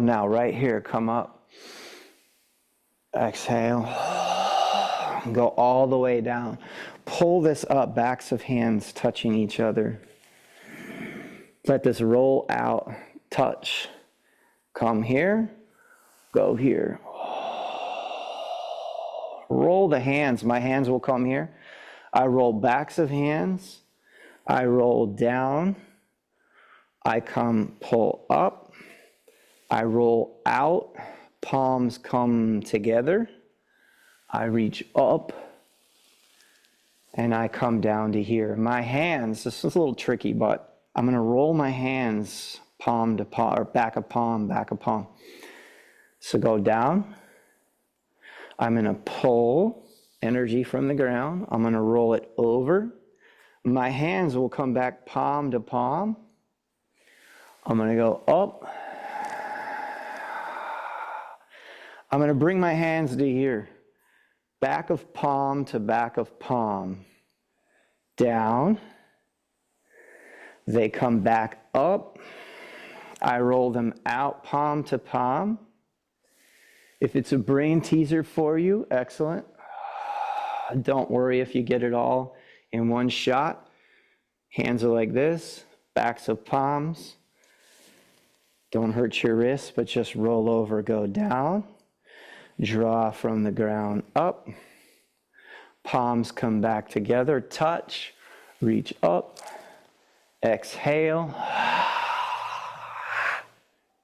Now, right here, come up. Exhale. Go all the way down. Pull this up, backs of hands touching each other. Let this roll out, touch. Come here, go here. Roll the hands. My hands will come here. I roll backs of hands. I roll down. I come pull up. I roll out. Palms come together. I reach up. And I come down to here. My hands, this is a little tricky, but I'm going to roll my hands palm to palm, or back of palm, back of palm. So go down. I'm going to pull energy from the ground. I'm going to roll it over. My hands will come back palm to palm. I'm going to go up. I'm going to bring my hands to here. Back of palm to back of palm. Down. They come back up. I roll them out palm to palm. If it's a brain teaser for you, excellent. Don't worry if you get it all in one shot. Hands are like this, backs of palms. Don't hurt your wrists, but just roll over, go down. Draw from the ground up. Palms come back together, touch, reach up. Exhale.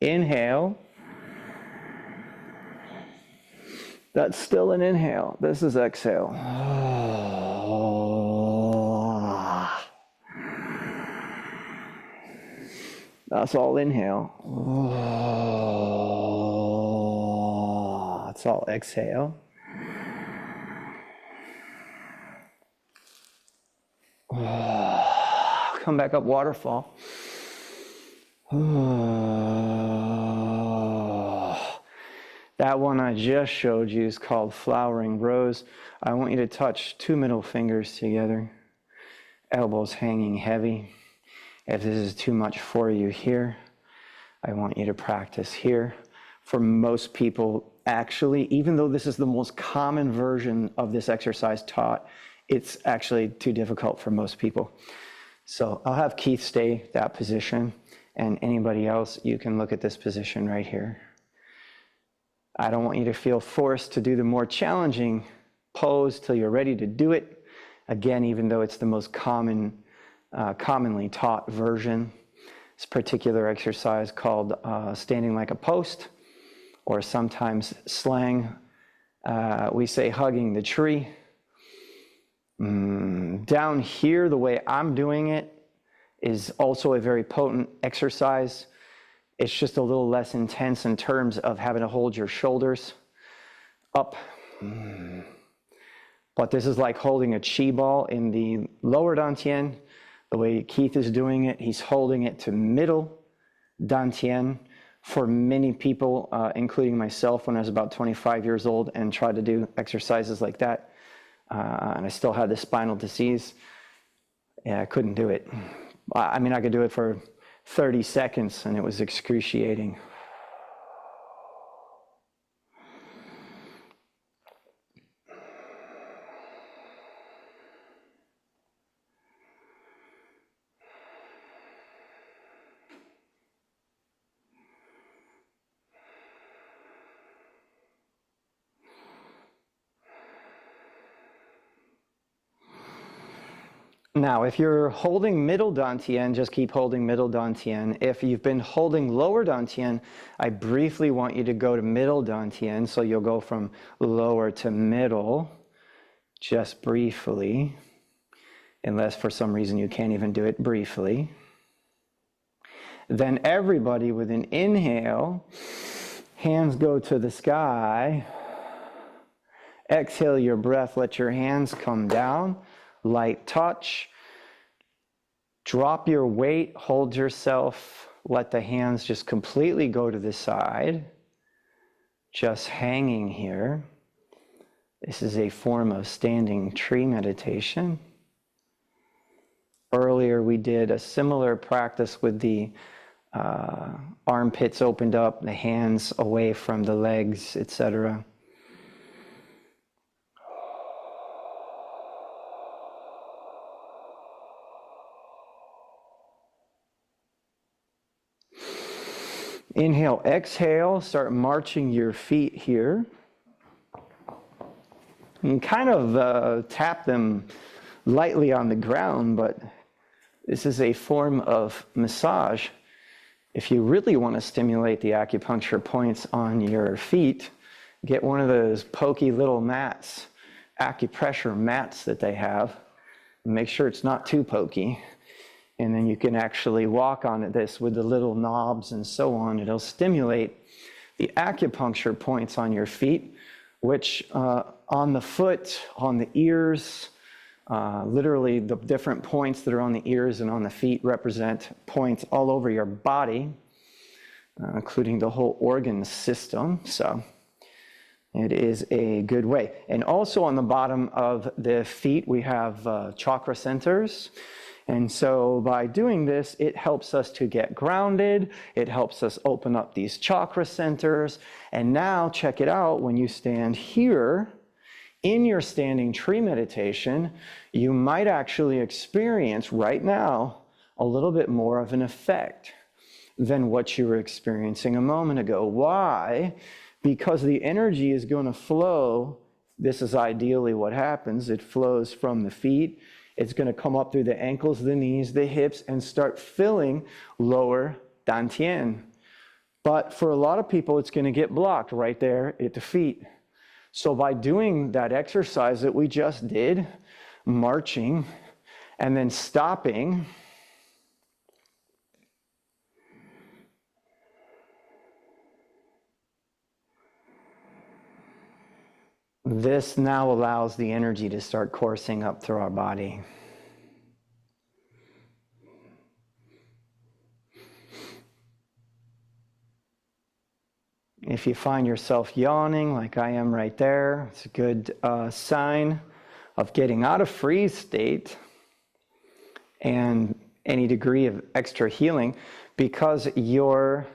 Inhale. That's still an inhale. This is exhale. That's all inhale. That's all exhale. Come back up, waterfall. That one I just showed you is called flowering rose. I want you to touch 2 middle fingers together. Elbows hanging heavy. If this is too much for you here, I want you to practice here. For most people, actually, even though this is the most common version of this exercise taught, it's actually too difficult for most people. So I'll have Keith stay that position, and anybody else, you can look at this position right here. I don't want you to feel forced to do the more challenging pose till you're ready to do it. Again, even though it's the most commonly taught version, this particular exercise called standing like a post, or sometimes slang, we say hugging the tree. Down here, the way I'm doing it is also a very potent exercise. It's just a little less intense in terms of having to hold your shoulders up. But this is like holding a chi ball in the lower dantian. The way Keith is doing it, he's holding it to middle dantian. For many people, including myself, when I was about 25 years old and tried to do exercises like that, and I still had the spinal disease, I couldn't do it. I mean, I could do it for 30 seconds and it was excruciating. Now, if you're holding middle dantian, just keep holding middle dantian. If you've been holding lower dantian, I briefly want you to go to middle dantian. So you'll go from lower to middle, just briefly, unless for some reason you can't even do it briefly. Then everybody with an inhale, hands go to the sky. Exhale your breath, let your hands come down. Light touch. Drop your weight, hold yourself, let the hands just completely go to the side. Just hanging here. This is a form of standing tree meditation. Earlier we did a similar practice with the armpits opened up, the hands away from the legs, etc. Inhale, exhale, start marching your feet here. And kind of tap them lightly on the ground, but this is a form of massage. If you really want to stimulate the acupuncture points on your feet, get one of those pokey little mats, acupressure mats that they have. Make sure it's not too pokey. And then you can actually walk on this with the little knobs and so on. It'll stimulate the acupuncture points on your feet, which on the foot, on the ears, literally the different points that are on the ears and on the feet represent points all over your body, including the whole organ system. So it is a good way. And also on the bottom of the feet, we have chakra centers. And so by doing this, it helps us to get grounded. It helps us open up these chakra centers. And now check it out. When you stand here in your standing tree meditation, you might actually experience right now a little bit more of an effect than what you were experiencing a moment ago. Why? Because the energy is going to flow. This is ideally what happens. It flows from the feet. It's going to come up through the ankles, the knees, the hips, and start filling lower dantian. But for a lot of people, it's going to get blocked right there at the feet. So by doing that exercise that we just did, marching, and then stopping, this now allows the energy to start coursing up through our body. If you find yourself yawning like I am right there, it's a good sign of getting out of freeze state and any degree of extra healing, because your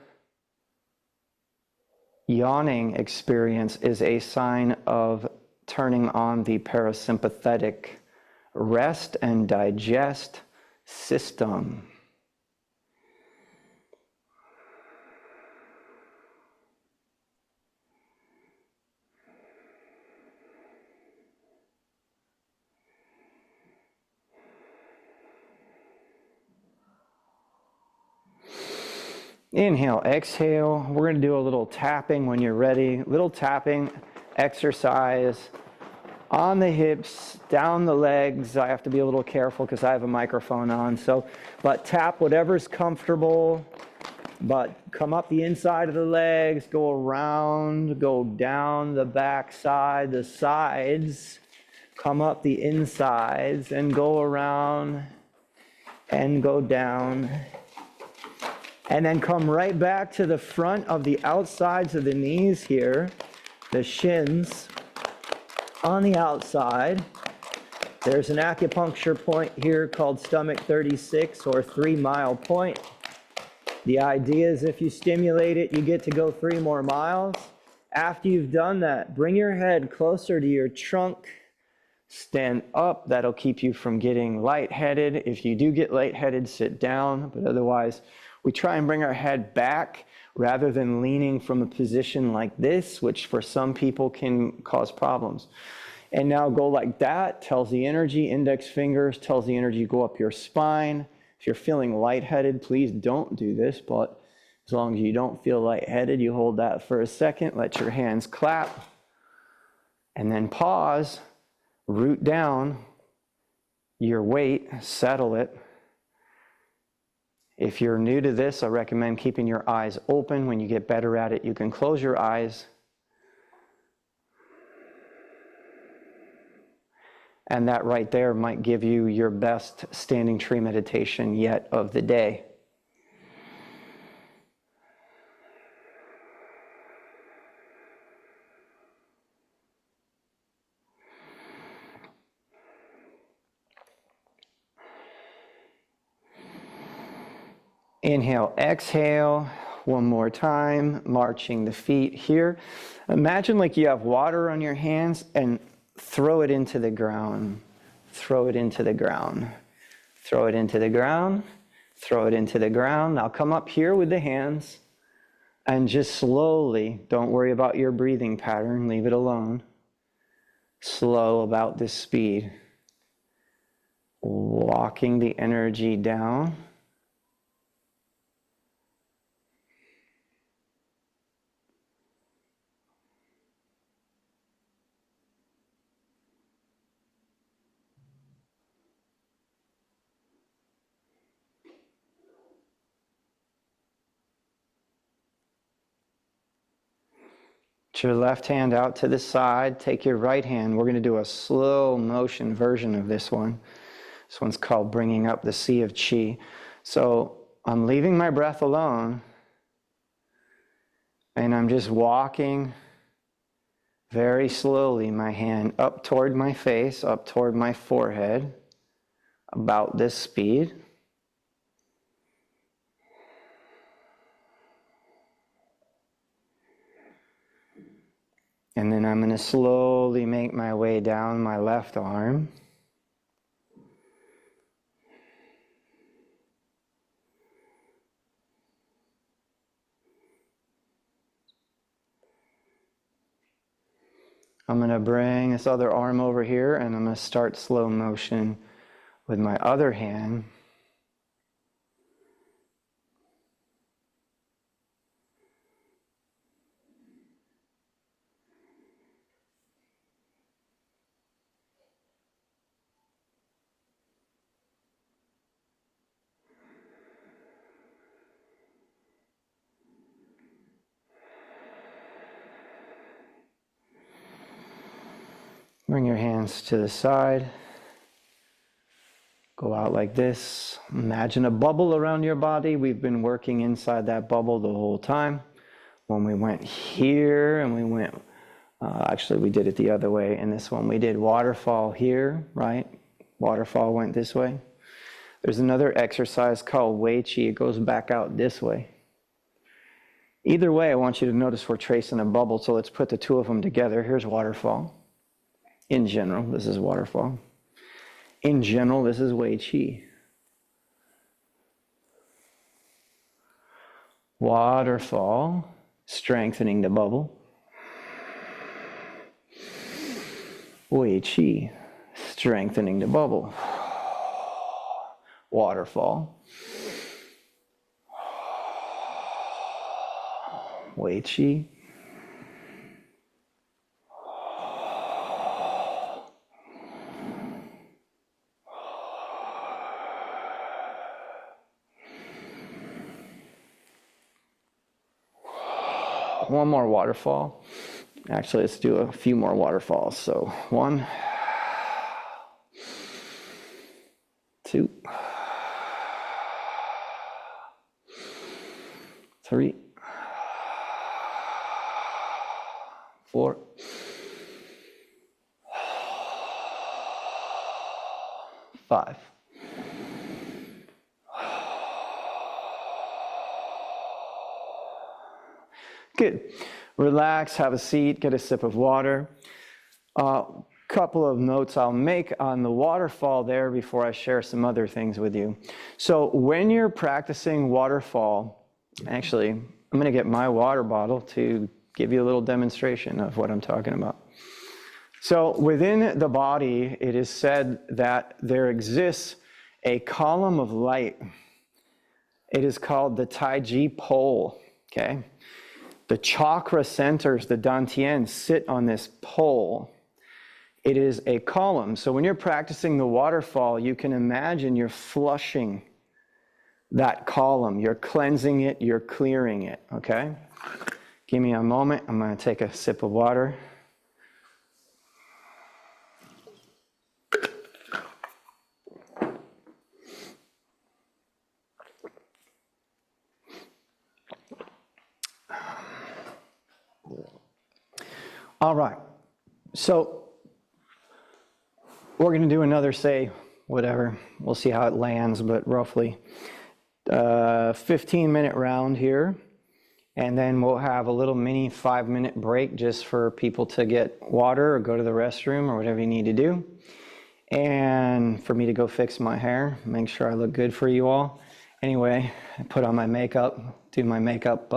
yawning experience is a sign of turning on the parasympathetic rest and digest system. Inhale, exhale. We're going to do a little tapping when you're ready. Little tapping exercise on the hips, down the legs. I have to be a little careful because I have a microphone on. But tap whatever's comfortable. But come up the inside of the legs, go around, go down the back side, the sides. Come up the insides and go around and go down. And then come right back to the front of the outsides of the knees here, the shins on the outside. There's an acupuncture point here called stomach 36 or 3 mile point. The idea is if you stimulate it, you get to go 3 more miles. After you've done that, bring your head closer to your trunk. Stand up. That'll keep you from getting lightheaded. If you do get lightheaded, sit down. But otherwise, we try and bring our head back rather than leaning from a position like this, which for some people can cause problems. And now go like that. Tells the energy. Index fingers tells the energy go up your spine. If you're feeling lightheaded, please don't do this. But as long as you don't feel lightheaded, you hold that for a second. Let your hands clap. And then pause. Root down your weight. Settle it. If you're new to this, I recommend keeping your eyes open. When you get better at it, you can close your eyes. And that right there might give you your best standing tree meditation yet of the day. Inhale, exhale. One more time, marching the feet here. Imagine like you have water on your hands and throw it into the ground. Throw it into the ground. Throw it into the ground. Throw it into the ground. Now come up here with the hands and just slowly, don't worry about your breathing pattern, leave it alone. Slow about this speed. Walking the energy down. Put your left hand out to the side. Take your right hand. We're going to do a slow motion version of this one. This one's called Bringing Up the Sea of Qi. So I'm leaving my breath alone. And I'm just walking very slowly my hand up toward my face, up toward my forehead, about this speed. And then I'm going to slowly make my way down my left arm. I'm going to bring this other arm over here and I'm going to start slow motion with my other hand. Bring your hands to the side. Go out like this. Imagine a bubble around your body. We've been working inside that bubble the whole time. When we went here and we went, actually we did it the other way. In this one we did waterfall here, right? Waterfall went this way. There's another exercise called Wei Qi. It goes back out this way. Either way, I want you to notice we're tracing a bubble, so let's put the two of them together. Here's waterfall. In general, this is waterfall. In general, this is Wei Qi. Waterfall, strengthening the bubble. Wei Qi, strengthening the bubble. Waterfall. Wei Qi. One more waterfall. Actually, let's do a few more waterfalls. So 1, 2, 3, 4, 5. Good. Relax, have a seat, get a sip of water. Couple of notes I'll make on the waterfall there before I share some other things with you. So when you're practicing waterfall, actually, I'm going to get my water bottle to give you a little demonstration of what I'm talking about. So within the body, it is said that there exists a column of light. It is called the Taiji pole, okay? The chakra centers, the dantian, sit on this pole. It is a column. So when you're practicing the waterfall, you can imagine you're flushing that column. You're cleansing it, you're clearing it, okay? Give me a moment. I'm going to take a sip of water. All right, so we're going to do another, say, whatever. We'll see how it lands, but roughly 15-minute round here. And then we'll have a little mini 5-minute break just for people to get water or go to the restroom or whatever you need to do. And for me to go fix my hair, make sure I look good for you all. Anyway, I put on my makeup, do my makeup,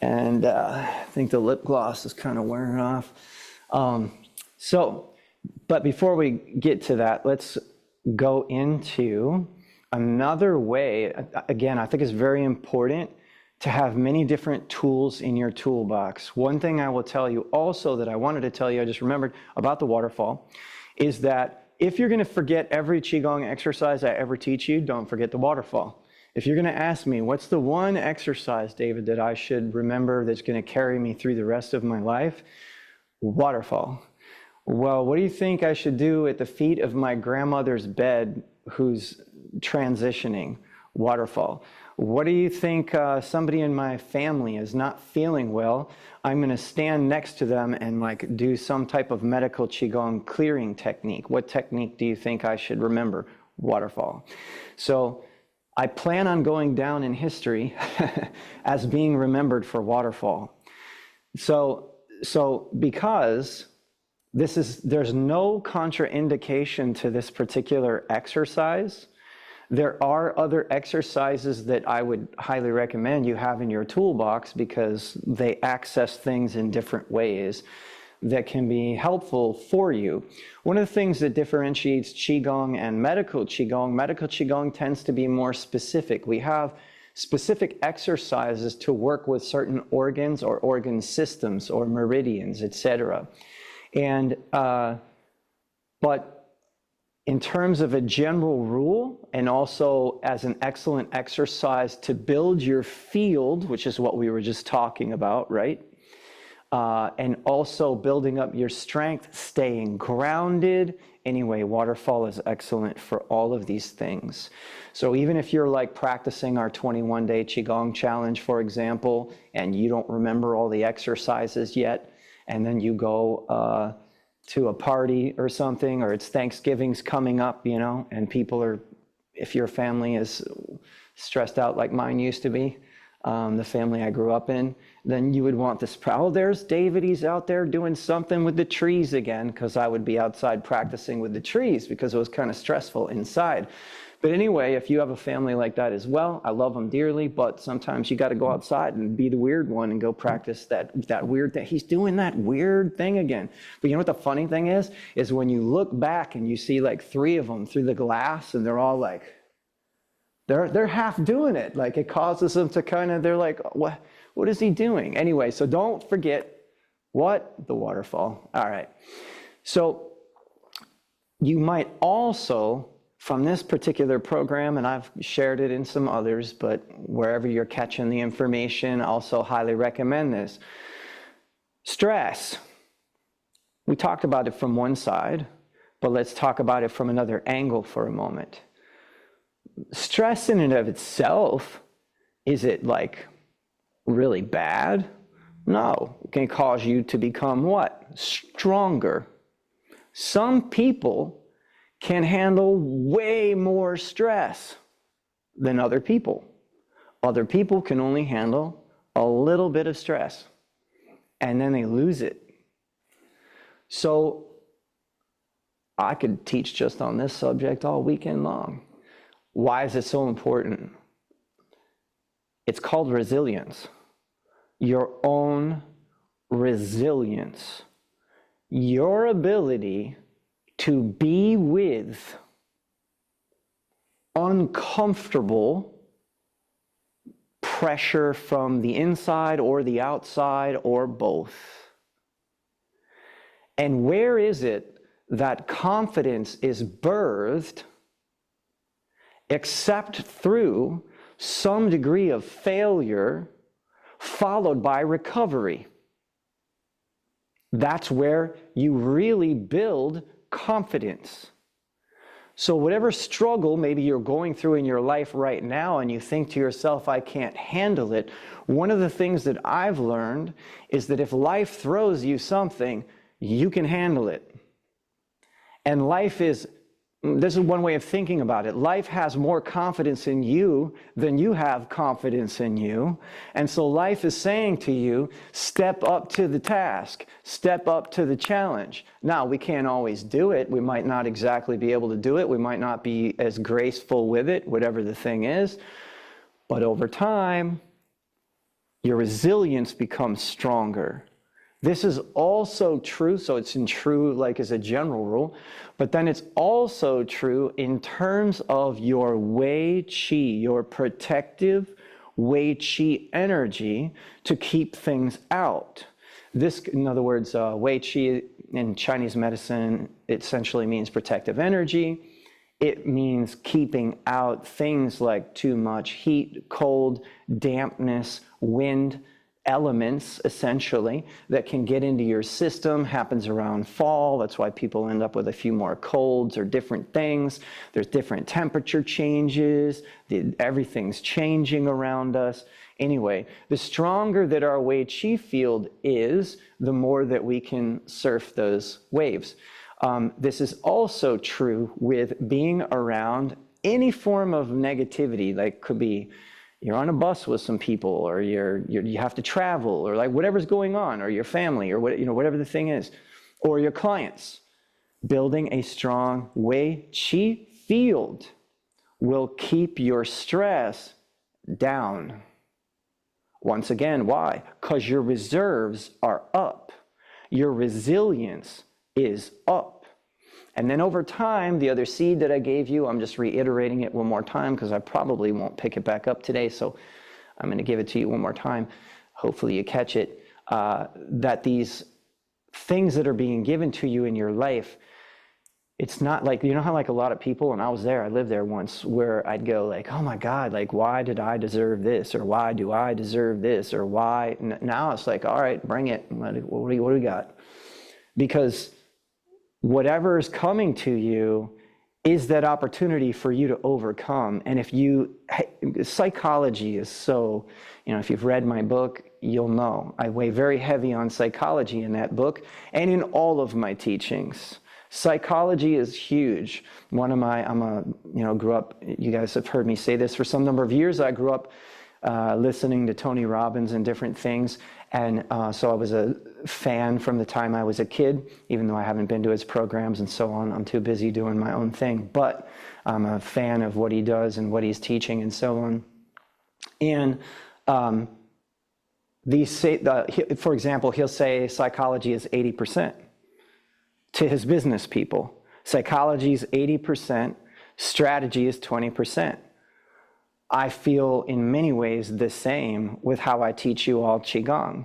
and I think the lip gloss is kind of wearing off. But before we get to that, let's go into another way. Again, I think it's very important to have many different tools in your toolbox. One thing I will tell you also that I wanted to tell you, I just remembered about the waterfall, is that if you're going to forget every Qigong exercise I ever teach you, don't forget the waterfall. If you're going to ask me, what's the one exercise, David, that I should remember that's going to carry me through the rest of my life? Waterfall. Well, what do you think I should do at the feet of my grandmother's bed who's transitioning? Waterfall. What do you think somebody in my family is not feeling well? I'm going to stand next to them and like do some type of medical Qigong clearing technique. What technique do you think I should remember? Waterfall. So I plan on going down in history as being remembered for waterfall. So because there's no contraindication to this particular exercise. There are other exercises that I would highly recommend you have in your toolbox because they access things in different ways that can be helpful for you. One of the things that differentiates Qigong and medical Qigong tends to be more specific. We have specific exercises to work with certain organs or organ systems or meridians, etc. And but in terms of a general rule, and also as an excellent exercise to build your field, which is what we were just talking about, right? And also building up your strength, staying grounded. Anyway, waterfall is excellent for all of these things. So even if you're like practicing our 21-day Qigong challenge, for example, and you don't remember all the exercises yet, and then you go to a party or something, or it's Thanksgiving's coming up, and people are, if your family is stressed out like mine used to be, the family I grew up in, then you would want this, there's David, he's out there doing something with the trees again, because I would be outside practicing with the trees because it was kind of stressful inside. But anyway, if you have a family like that as well, I love them dearly, but sometimes you got to go outside and be the weird one and go practice that weird thing. He's doing that weird thing again. But you know what the funny thing is when you look back and you see like 3 of them through the glass and they're all like, they're half doing it. Like it causes them to they're like, what is he doing? Anyway, so don't forget the waterfall. All right. So you might also, from this particular program, and I've shared it in some others, but wherever you're catching the information, also highly recommend this. Stress. We talked about it from one side, but let's talk about it from another angle for a moment. Stress in and of itself, is it like really bad? No, it can cause you to become what? Stronger. Some people can handle way more stress than other people. Other people can only handle a little bit of stress, and then they lose it. So I could teach just on this subject all weekend long. Why is it so important? It's called resilience. Your own resilience. Your ability to be with uncomfortable pressure from the inside or the outside or both. And where is it that confidence is birthed except through some degree of failure followed by recovery? That's where you really build confidence. So whatever struggle maybe you're going through in your life right now and you think to yourself, I can't handle it, one of the things that I've learned is that if life throws you something, you can handle it. And life is this is one way of thinking about it. Life has more confidence in you than you have confidence in you. And so life is saying to you, step up to the task, step up to the challenge. Now, we can't always do it. We might not exactly be able to do it. We might not be as graceful with it, whatever the thing is. But over time, your resilience becomes stronger. This is also true, so it's in true like as a general rule, but then it's also true in terms of your Wei Qi, your protective Wei Qi energy to keep things out. This, in other words, Wei Qi in Chinese medicine essentially means protective energy. It means keeping out things like too much heat, cold, dampness, wind, elements, essentially, that can get into your system. Happens around fall. That's why people end up with a few more colds or different things. There's different temperature changes. Everything's changing around us. Anyway, the stronger that our Wei Qi field is, the more that we can surf those waves. This is also true with being around any form of negativity, like could be you're on a bus with some people, or you have to travel, or like whatever's going on, or your family, or whatever the thing is, or your clients. Building a strong Wei Qi field will keep your stress down. Once again, why? Because your reserves are up. Your resilience is up. And then over time, the other seed that I gave you, I'm just reiterating it one more time because I probably won't pick it back up today. So I'm going to give it to you one more time. Hopefully you catch it. That these things that are being given to you in your life, it's not like, you know how like a lot of people, and I lived there once, where I'd go like, oh my God, like why did I deserve this? Or why do I deserve this? Or why? Now it's like, all right, bring it. What do we got? Because whatever is coming to you is that opportunity for you to overcome. And psychology is so, if you've read my book, you'll know. I weigh very heavy on psychology in that book and in all of my teachings. Psychology is huge. Grew up, you guys have heard me say this for some number of years. I grew up listening to Tony Robbins and different things. And so I was a fan from the time I was a kid, even though I haven't been to his programs and so on. I'm too busy doing my own thing. But I'm a fan of what he does and what he's teaching and so on. And for example, he'll say psychology is 80% to his business people. Psychology is 80%, strategy is 20%. I feel in many ways the same with how I teach you all Qigong.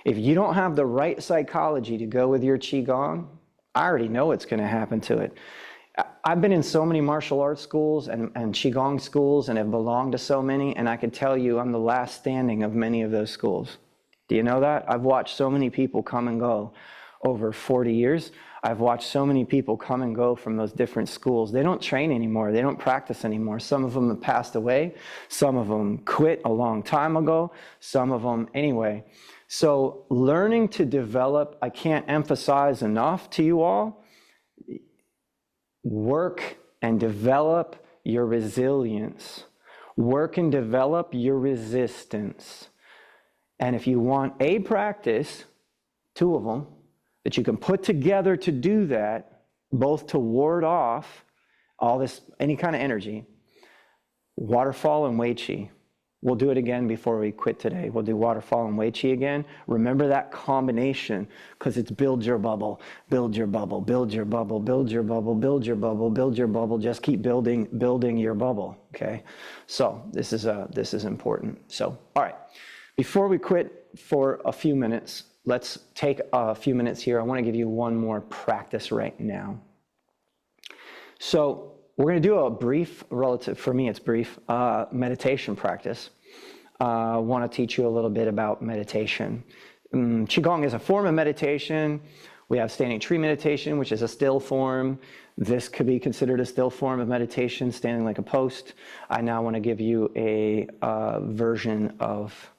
If you don't have the right psychology to go with your Qigong, I already know what's going to happen to it. I've been in so many martial arts schools and Qigong schools and have belonged to so many, and I can tell you I'm the last standing of many of those schools. Do you know that? I've watched so many people come and go over 40 years. I've watched so many people come and go from those different schools. They don't train anymore. They don't practice anymore. Some of them have passed away. Some of them quit a long time ago. Some of them, anyway. So learning to develop, I can't emphasize enough to you all, work and develop your resilience. Work and develop your resistance. And if you want a practice, 2 of them, that you can put together to do that, both to ward off all this, any kind of energy, waterfall and Wei Qi. We'll do it again before we quit today. We'll do waterfall and Wei Qi again. Remember that combination, because it's build your bubble, build your bubble, build your bubble, build your bubble, build your bubble, build your bubble. Just keep building your bubble, okay? So this is important. So, all right. Before we quit for a few minutes, let's take a few minutes here. I want to give you one more practice right now. So we're going to do a brief, for me it's brief, meditation practice. I want to teach you a little bit about meditation. Qigong is a form of meditation. We have standing tree meditation, which is a still form. This could be considered a still form of meditation, standing like a post. I now want to give you a version of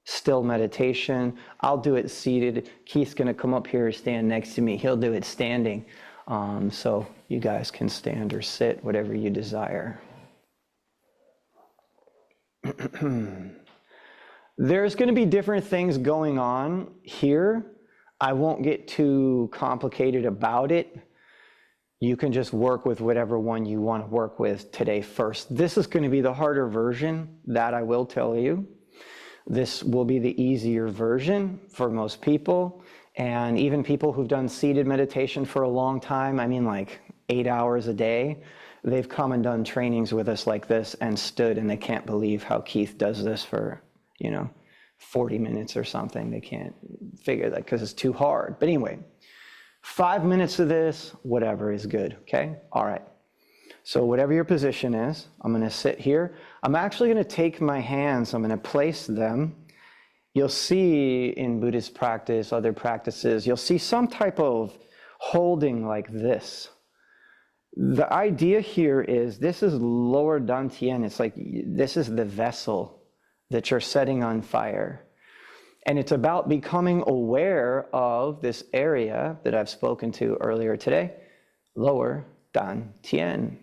still meditation. I'll do it seated. Keith's going to come up here and stand next to me. He'll do it standing. So you guys can stand or sit, whatever you desire. There's going to be different things going on here. I won't get too complicated about it. You can just work with whatever one you want to work with today first. This is going to be the harder version, that I will tell you. This will be the easier version for most people. And even people who've done seated meditation for a long time, I mean like 8 hours a day, they've come and done trainings with us like this and stood, and they can't believe how Keith does this for, 40 minutes or something. They can't figure that because it's too hard. But anyway, 5 minutes of this, whatever is good, okay? All right. So whatever your position is, I'm going to sit here. I'm actually going to take my hands, I'm going to place them. You'll see in Buddhist practice, other practices, you'll see some type of holding like this. The idea here is this is lower dantian. It's like this is the vessel that you're setting on fire. And it's about becoming aware of this area that I've spoken to earlier today, lower dantian.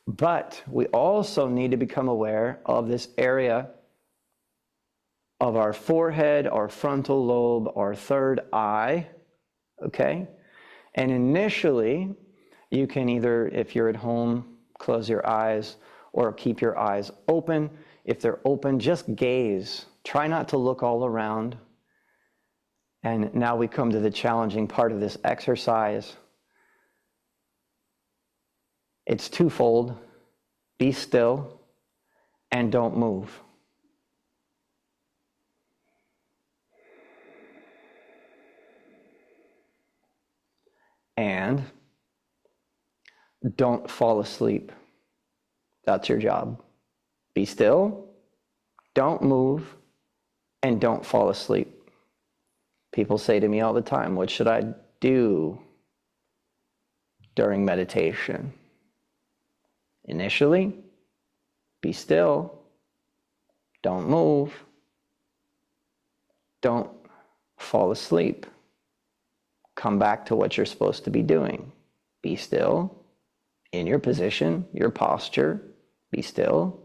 But we also need to become aware of this area of our forehead, our frontal lobe, our third eye, okay? And initially, you can either, if you're at home, close your eyes or keep your eyes open. If they're open, just gaze. Try not to look all around. And now we come to the challenging part of this exercise. It's twofold. Be still and don't move. And don't fall asleep. That's your job. Be still, don't move, and don't fall asleep. People say to me all the time, what should I do during meditation? Initially, be still, don't move, don't fall asleep. Come back to what you're supposed to be doing. Be still, in your position, your posture, be still.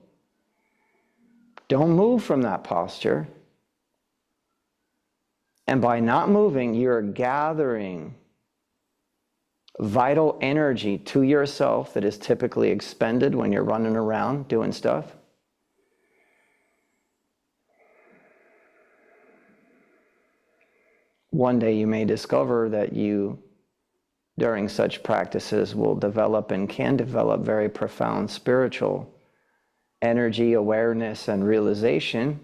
Don't move from that posture. And by not moving, you're gathering vital energy to yourself that is typically expended when you're running around doing stuff. One day you may discover that you, during such practices, will develop and can develop very profound spiritual energy, awareness, and realization.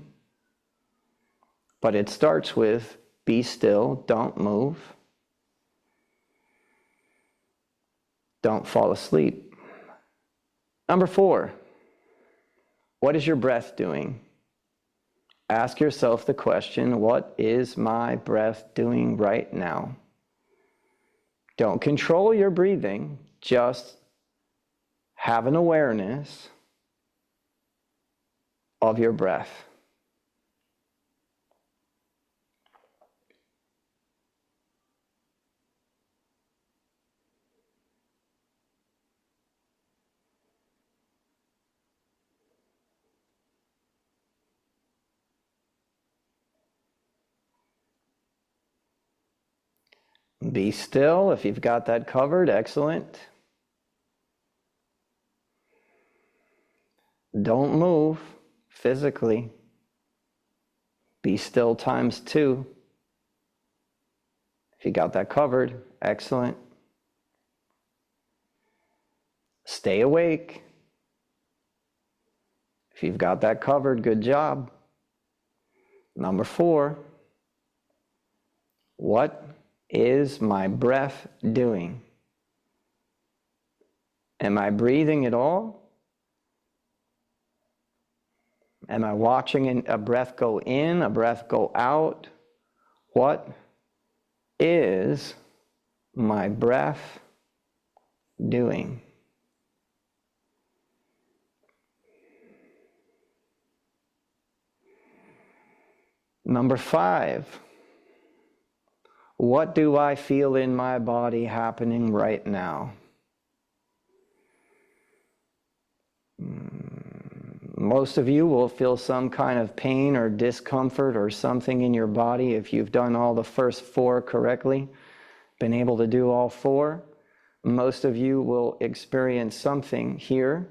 But it starts with be still, don't move, don't fall asleep. Number 4, what is your breath doing? Ask yourself the question, what is my breath doing right now? Don't control your breathing, just have an awareness of your breath. Be still if you've got that covered. Excellent. Don't move physically. Be still times 2. If you got that covered, excellent. Stay awake. If you've got that covered, good job. Number 4, what is my breath doing? Am I breathing at all? Am I watching a breath go in, a breath go out? What is my breath doing? Number 5, What do I feel in my body happening right now? Most of you will feel some kind of pain or discomfort or something in your body if you've done all the first 4 correctly, been able to do all 4. Most of you will experience something here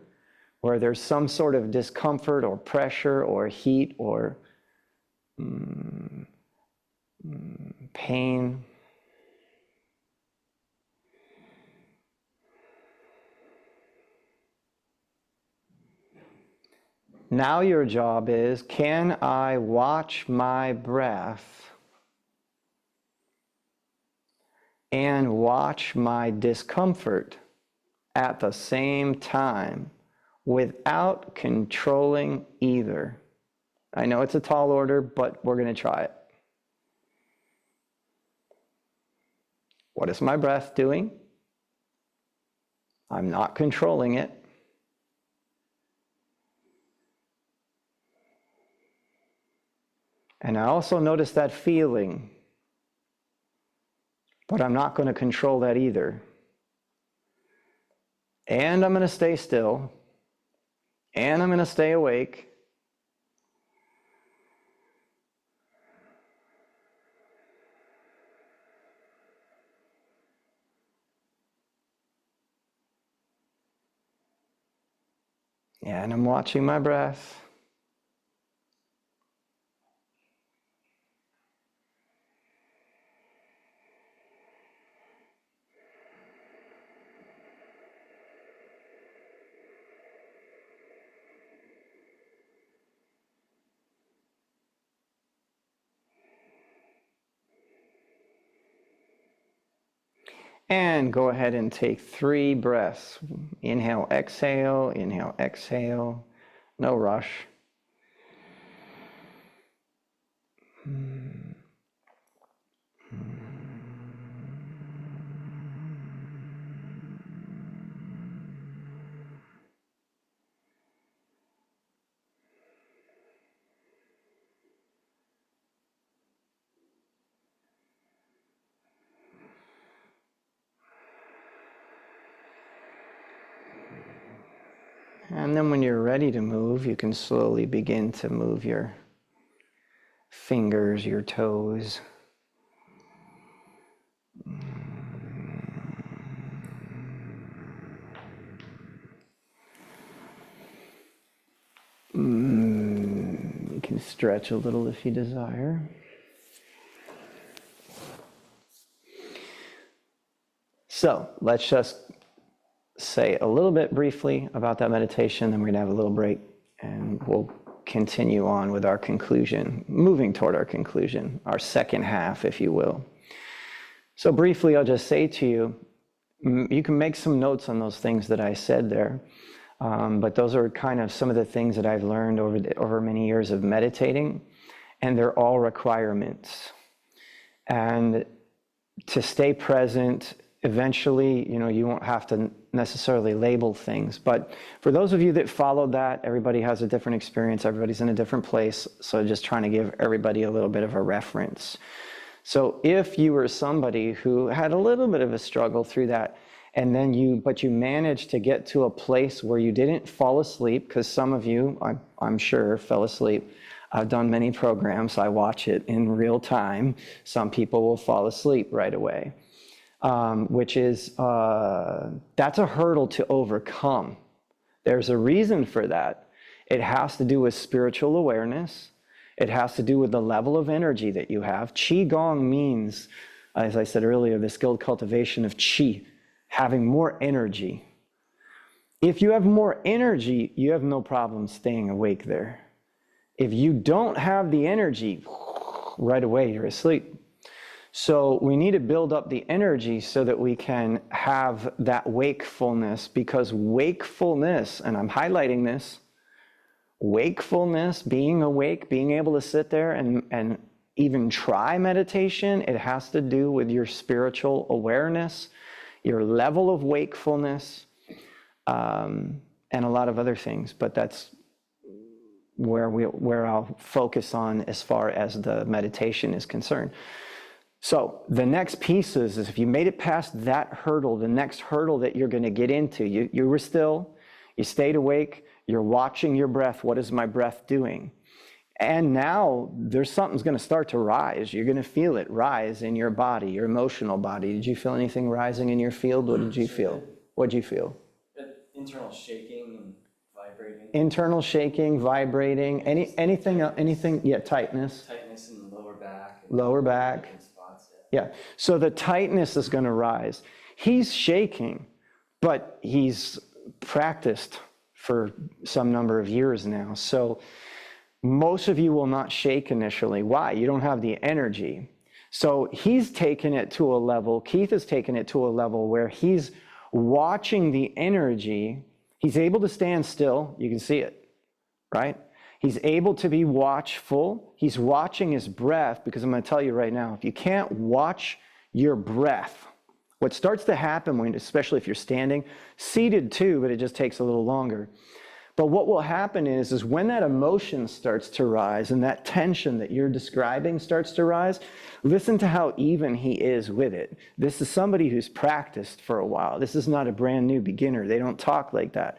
where there's some sort of discomfort or pressure or heat or pain. Now your job is, can I watch my breath and watch my discomfort at the same time without controlling either? I know it's a tall order, but we're going to try it. What is my breath doing? I'm not controlling it. And I also notice that feeling, but I'm not going to control that either. And I'm going to stay still, and I'm going to stay awake. Yeah, and I'm watching my breath. And go ahead and take 3 breaths. Inhale, exhale, inhale, exhale. No rush. And then when you're ready to move, you can slowly begin to move your fingers, your toes. You can stretch a little if you desire. So let's just say a little bit briefly about that meditation, then we're going to have a little break, and we'll continue on with our conclusion, moving toward our conclusion, our second half, if you will. So briefly, I'll just say to you, you can make some notes on those things that I said there, but those are kind of some of the things that I've learned over many years of meditating, and they're all requirements. And to stay present, eventually, you won't have to necessarily label things. But for those of you that followed that, everybody has a different experience. Everybody's in a different place. So just trying to give everybody a little bit of a reference. So if you were somebody who had a little bit of a struggle through that, and then but you managed to get to a place where you didn't fall asleep, because some of you, I'm sure, fell asleep. I've done many programs. I watch it in real time. Some people will fall asleep right away. Which is, that's a hurdle to overcome. There's a reason for that. It has to do with spiritual awareness. It has to do with the level of energy that you have. Qigong means, as I said earlier, the skilled cultivation of qi, having more energy. If you have more energy, you have no problem staying awake there. If you don't have the energy, right away you're asleep. So we need to build up the energy so that we can have that wakefulness, because wakefulness, and I'm highlighting this, wakefulness, being awake, being able to sit there and even try meditation, it has to do with your spiritual awareness, your level of wakefulness, and a lot of other things. But that's where I'll focus on as far as the meditation is concerned. So the next piece is if you made it past that hurdle, the next hurdle that you're going to get into, you were still, you stayed awake, you're watching your breath. What is my breath doing? And now there's something's going to start to rise. You're going to feel it rise in your body, your emotional body. Did you feel anything rising in your field? What did you feel? What did you feel? Internal shaking and vibrating. Internal shaking, vibrating. Anything? Yeah, tightness. Tightness in the lower back. Lower back. Spots, yeah. So the tightness is going to rise. He's shaking, but he's practiced for some number of years now. So most of you will not shake initially. Why? You don't have the energy. So he's taken it to a level, Keith has taken it to a level where he's watching the energy. He's able to stand still. You can see it, right? He's able to be watchful. He's watching his breath, because I'm going to tell you right now, if you can't watch your breath, what starts to happen when, especially if you're standing, seated too, but it just takes a little longer. But what will happen is when that emotion starts to rise and that tension that you're describing starts to rise, listen to how even he is with it. This is somebody who's practiced for a while. This is not a brand new beginner. They don't talk like that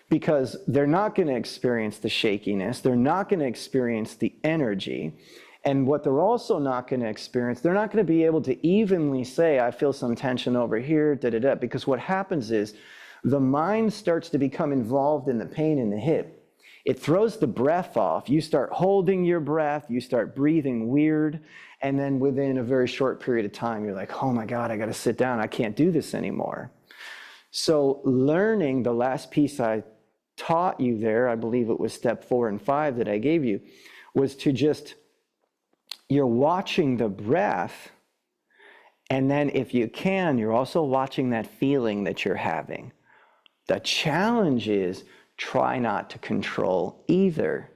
because they're not going to experience the shakiness. They're not going to experience the energy. And what they're also not going to experience, they're not going to be able to evenly say, I feel some tension over here, da-da-da, because what happens is the mind starts to become involved in the pain in the hip. It throws the breath off. You start holding your breath. You start breathing weird. And then within a very short period of time, you're like, oh my God, I got to sit down. I can't do this anymore. So learning, the last piece I taught you there, I believe it was step 4 and 5 that I gave you, was to just, you're watching the breath. And then if you can, you're also watching that feeling that you're having. The challenge is try not to control either.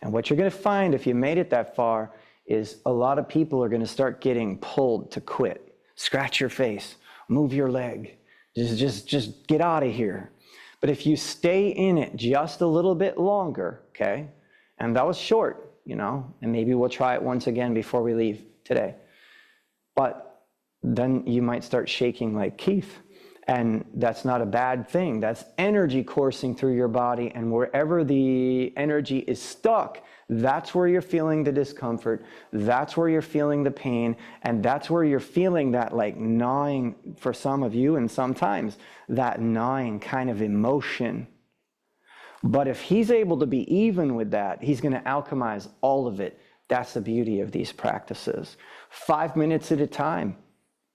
And what you're going to find if you made it that far is a lot of people are going to start getting pulled to quit. Scratch your face, move your leg, just get out of here. But if you stay in it just a little bit longer, okay, and that was short, you know, and maybe we'll try it once again before we leave today. But then you might start shaking like Keith. And that's not a bad thing. That's energy coursing through your body. And wherever the energy is stuck, that's where you're feeling the discomfort. That's where you're feeling the pain. And that's where you're feeling that like gnawing for some of you, and sometimes that gnawing kind of emotion. But if he's able to be even with that, he's going to alchemize all of it. That's the beauty of these practices. 5 minutes at a time.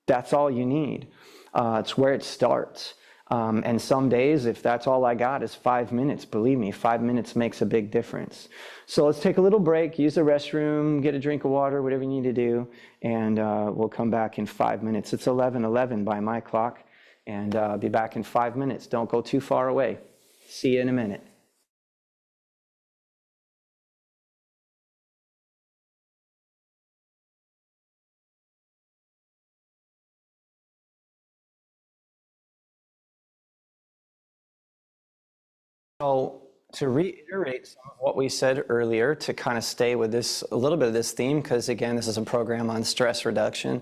That's all you need. It's where it starts. And some days, if that's all I got is 5 minutes, believe me, 5 minutes makes a big difference. So let's take a little break, use the restroom, get a drink of water, whatever you need to do, and we'll come back in 5 minutes. It's 11:11 by my clock, and I'll be back in 5 minutes. Don't go too far away. See you in a minute. So to reiterate some of what we said earlier, to kind of stay with this, a little bit of this theme, because again, this is a program on stress reduction.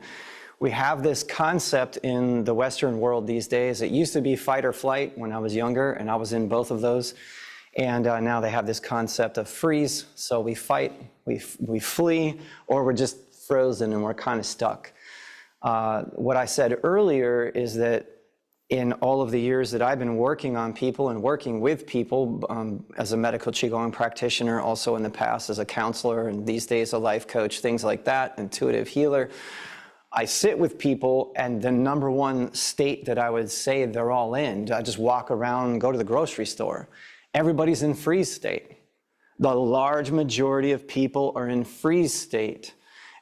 We have this concept in the Western world these days. It used to be fight or flight when I was younger, and I was in both of those. And now they have this concept of freeze. So we fight, we flee, or we're just frozen and we're kind of stuck. What I said earlier is that in all of the years that I've been working on people and working with people as a medical Qigong practitioner, also in the past as a counselor, and these days a life coach, things like that, intuitive healer, I sit with people, and the number one state that I would say they're all in, I just walk around and go to the grocery store. Everybody's in freeze state. The large majority of people are in freeze state.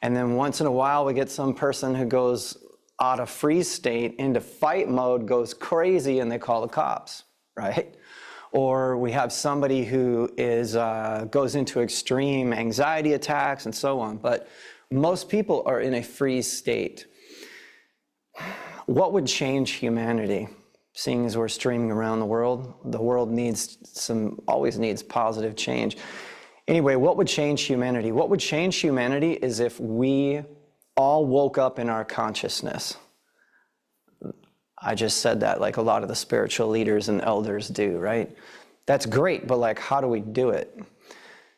And then once in a while, we get some person who goes out of freeze state into fight mode, goes crazy, and they call the cops, right? Or we have somebody who is goes into extreme anxiety attacks and so on. But most people are in a freeze state. What would change humanity? Seeing as we're streaming around the world needs always needs positive change. Anyway, what would change humanity? What would change humanity is if we all woke up in our consciousness. I just said that like a lot of the spiritual leaders and elders do, right? That's great, but like, how do we do it?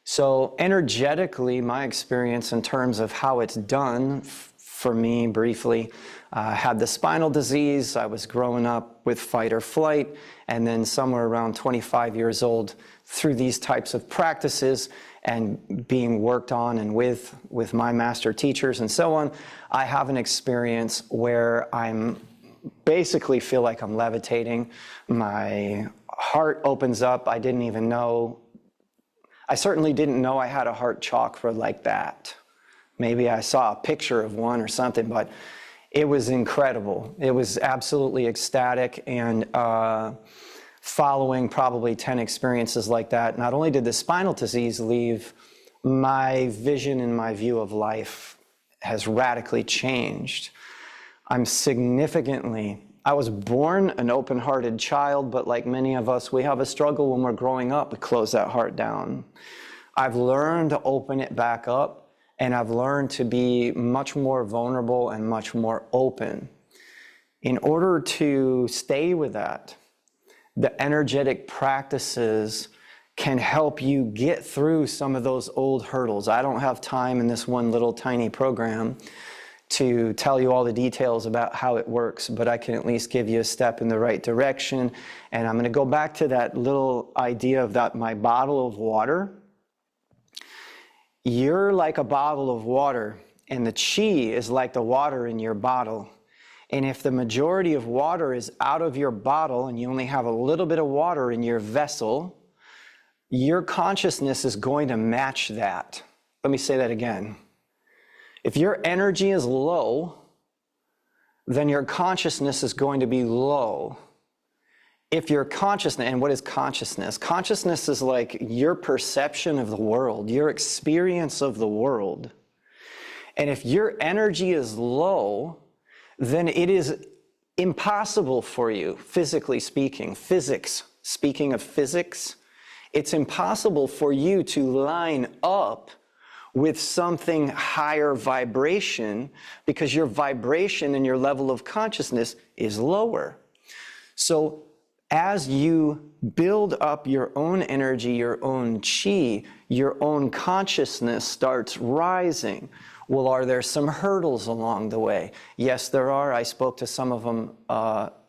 So energetically, my experience in terms of how it's done for me briefly, had the spinal disease. I was growing up with fight or flight, and then somewhere around 25 years old, through these types of practices and being worked on and with my master teachers and so on, I have an experience where I'm basically feel like I'm levitating. My heart opens up. I certainly didn't know I had a heart chakra like that. Maybe I saw a picture of one or something, but it was incredible. It was absolutely ecstatic, and following probably 10 experiences like that, not only did the spinal disease leave, my vision and my view of life has radically changed. I was born an open-hearted child, but like many of us, we have a struggle when we're growing up to close that heart down. I've learned to open it back up, and I've learned to be much more vulnerable and much more open. In order to stay with that, the energetic practices can help you get through some of those old hurdles. I don't have time in this one little tiny program to tell you all the details about how it works, but I can at least give you a step in the right direction. And I'm going to go back to that little idea of that, my bottle of water. You're like a bottle of water, and the chi is like the water in your bottle. And if the majority of water is out of your bottle and you only have a little bit of water in your vessel, your consciousness is going to match that. Let me say that again. If your energy is low, then your consciousness is going to be low. If your consciousness, and what is consciousness? Consciousness is like your perception of the world, your experience of the world. And if your energy is low, then it is impossible for you, physically speaking, speaking of physics, it's impossible for you to line up with something higher vibration, because your vibration and your level of consciousness is lower. So as you build up your own energy, your own chi, your own consciousness starts rising. Well, are there some hurdles along the way? Yes, there are. I spoke to some of them.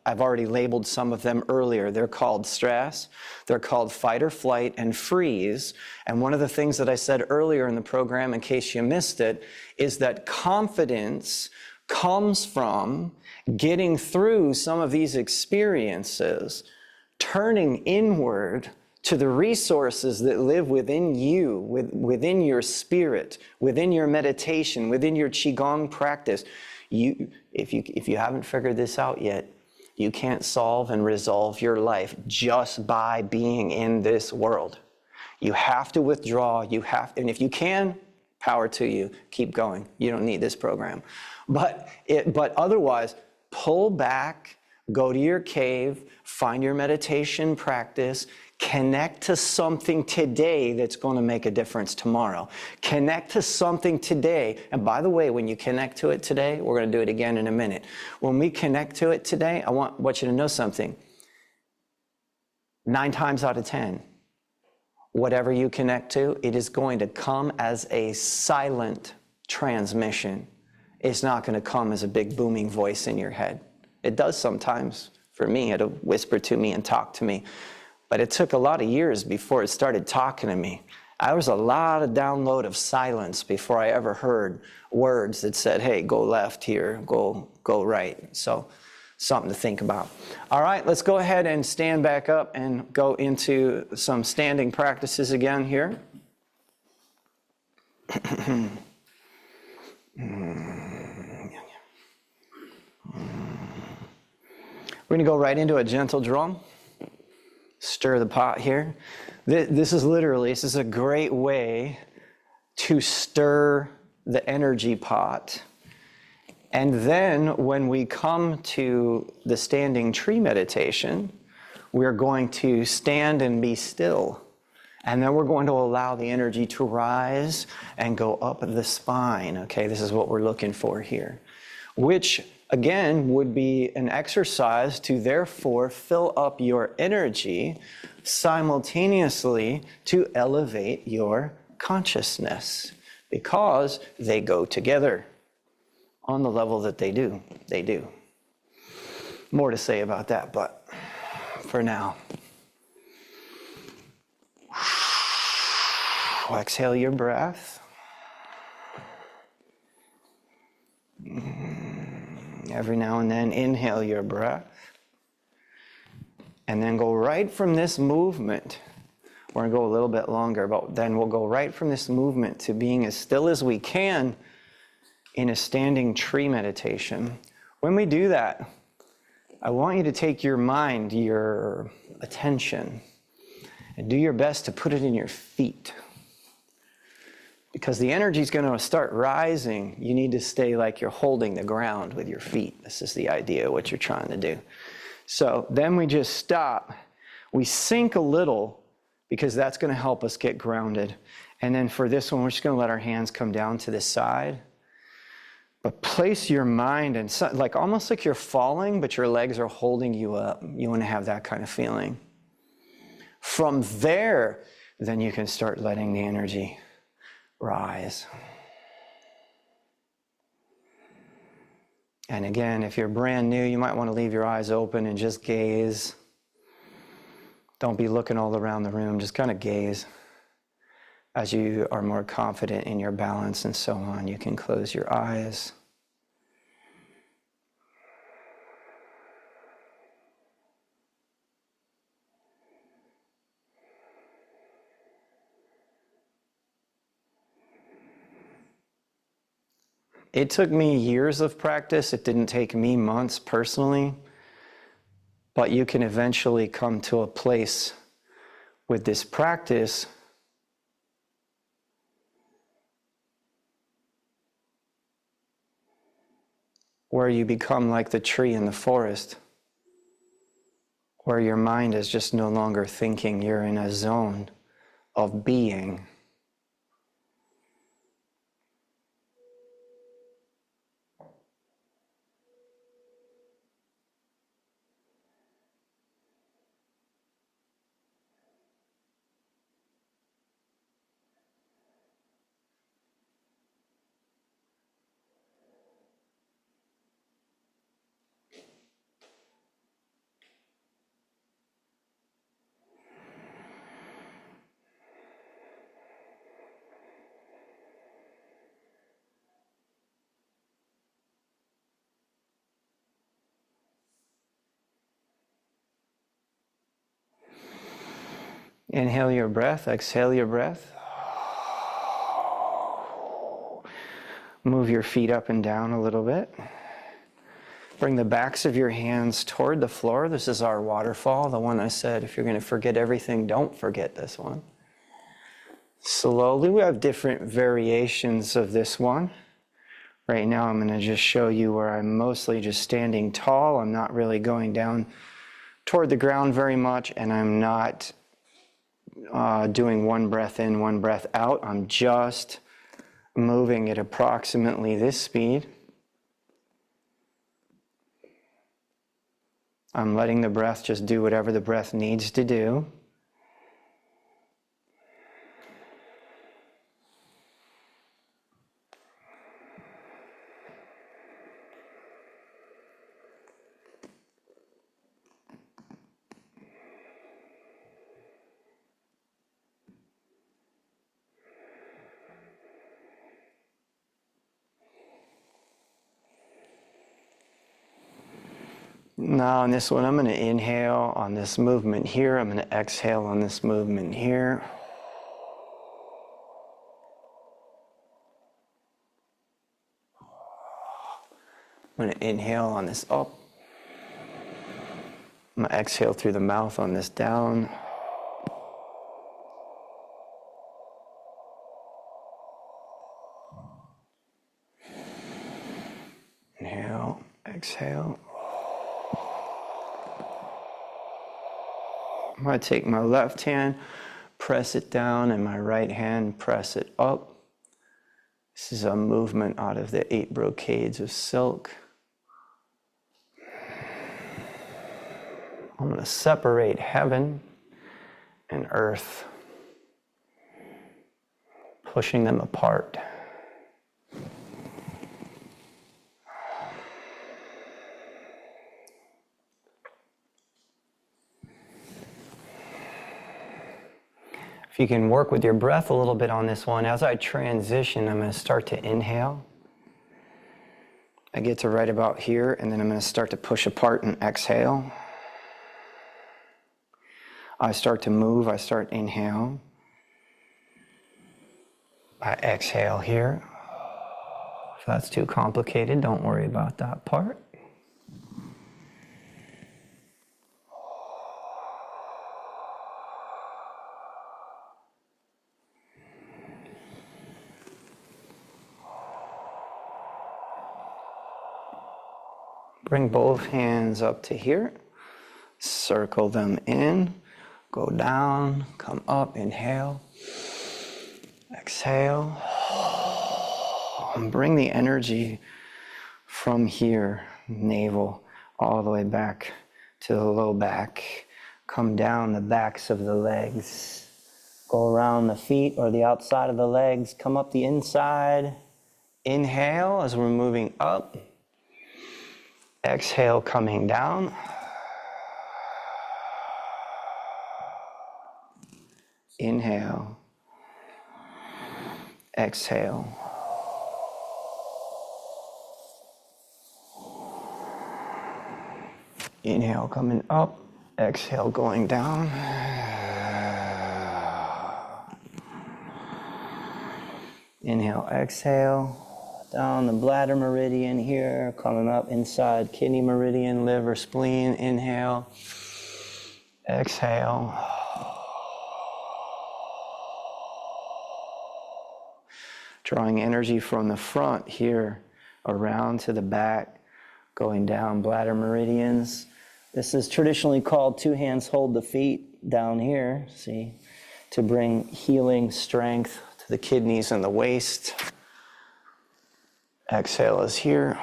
I've already labeled some of them earlier. They're called stress, they're called fight or flight, and freeze. And one of the things that I said earlier in the program, in case you missed it, is that confidence comes from getting through some of these experiences, turning inward to the resources that live within you, within your spirit, within your meditation, within your Qigong practice. If you haven't figured this out yet, you can't solve and resolve your life just by being in this world. You have to withdraw, and if you can, power to you, keep going. You don't need this program. But otherwise, pull back, go to your cave, find your meditation practice, connect to something today that's going to make a difference tomorrow. Connect to something today. And by the way, when you connect to it today, we're going to do it again in a minute. When we connect to it today, I want you to know something. 9 times out of 10, whatever you connect to, it is going to come as a silent transmission. It's not going to come as a big booming voice in your head. It does sometimes. For me, it'll whisper to me and talk to me. But it took a lot of years before it started talking to me. There was a lot of download of silence before I ever heard words that said, hey, go left here, go right. So something to think about. All right, let's go ahead and stand back up and go into some standing practices again here. We're going to go right into a gentle drum. Stir the pot here. This is a great way to stir the energy pot. And then when we come to the standing tree meditation, we're going to stand and be still. And then we're going to allow the energy to rise and go up the spine. Okay, this is what we're looking for here. Which, again, would be an exercise to therefore fill up your energy simultaneously to elevate your consciousness. Because they go together on the level that they do. They do. More to say about that, but for now. Exhale your breath. Every now and then, inhale your breath. And then go right from this movement. We're going to go a little bit longer, but then we'll go right from this movement to being as still as we can in a standing tree meditation. When we do that, I want you to take your mind, your attention, and do your best to put it in your feet. Because the energy is going to start rising, you need to stay like you're holding the ground with your feet. This is the idea of what you're trying to do. So then we just stop. We sink a little because that's going to help us get grounded. And then for this one, we're just going to let our hands come down to the side. But place your mind in, like almost like you're falling, but your legs are holding you up. You want to have that kind of feeling. From there, then you can start letting the energy rise. And again, if you're brand new, you might want to leave your eyes open and just gaze. Don't be looking all around the room, just kind of gaze. As you are more confident in your balance and so on, you can close your eyes. It took me years of practice. It didn't take me months personally. But you can eventually come to a place with this practice where you become like the tree in the forest, where your mind is just no longer thinking. You're in a zone of being. Inhale your breath, exhale your breath. Move your feet up and down a little bit. Bring the backs of your hands toward the floor. This is our waterfall, the one I said, if you're going to forget everything, don't forget this one. Slowly, we have different variations of this one. Right now, I'm going to just show you where I'm mostly just standing tall. I'm not really going down toward the ground very much, and I'm not doing one breath in, one breath out. I'm just moving at approximately this speed. I'm letting the breath just do whatever the breath needs to do. Now on this one, I'm going to inhale on this movement here. I'm going to exhale on this movement here. I'm going to inhale on this up. I'm going to exhale through the mouth on this down. Inhale, exhale. I'm going to take my left hand, press it down, and my right hand press it up. This is a movement out of the 8 brocades of silk. I'm going to separate heaven and earth, pushing them apart. If you can work with your breath a little bit on this one, as I transition, I'm going to start to inhale. I get to right about here, and then I'm going to start to push apart and exhale. I start to move, I start inhale. I exhale here. If that's too complicated, don't worry about that part. Bring both hands up to here. Circle them in. Go down, come up, inhale. Exhale. And bring the energy from here, navel, all the way back to the low back. Come down the backs of the legs. Go around the feet or the outside of the legs. Come up the inside. Inhale as we're moving up. Exhale, coming down. Inhale. Exhale. Inhale, coming up. Exhale, going down. Inhale, exhale. Down the bladder meridian here, coming up inside kidney meridian, liver, spleen. Inhale, exhale. Drawing energy from the front here, around to the back, going down bladder meridians. This is traditionally called 2 hands hold the feet down here, see, to bring healing strength to the kidneys and the waist. Exhale is here.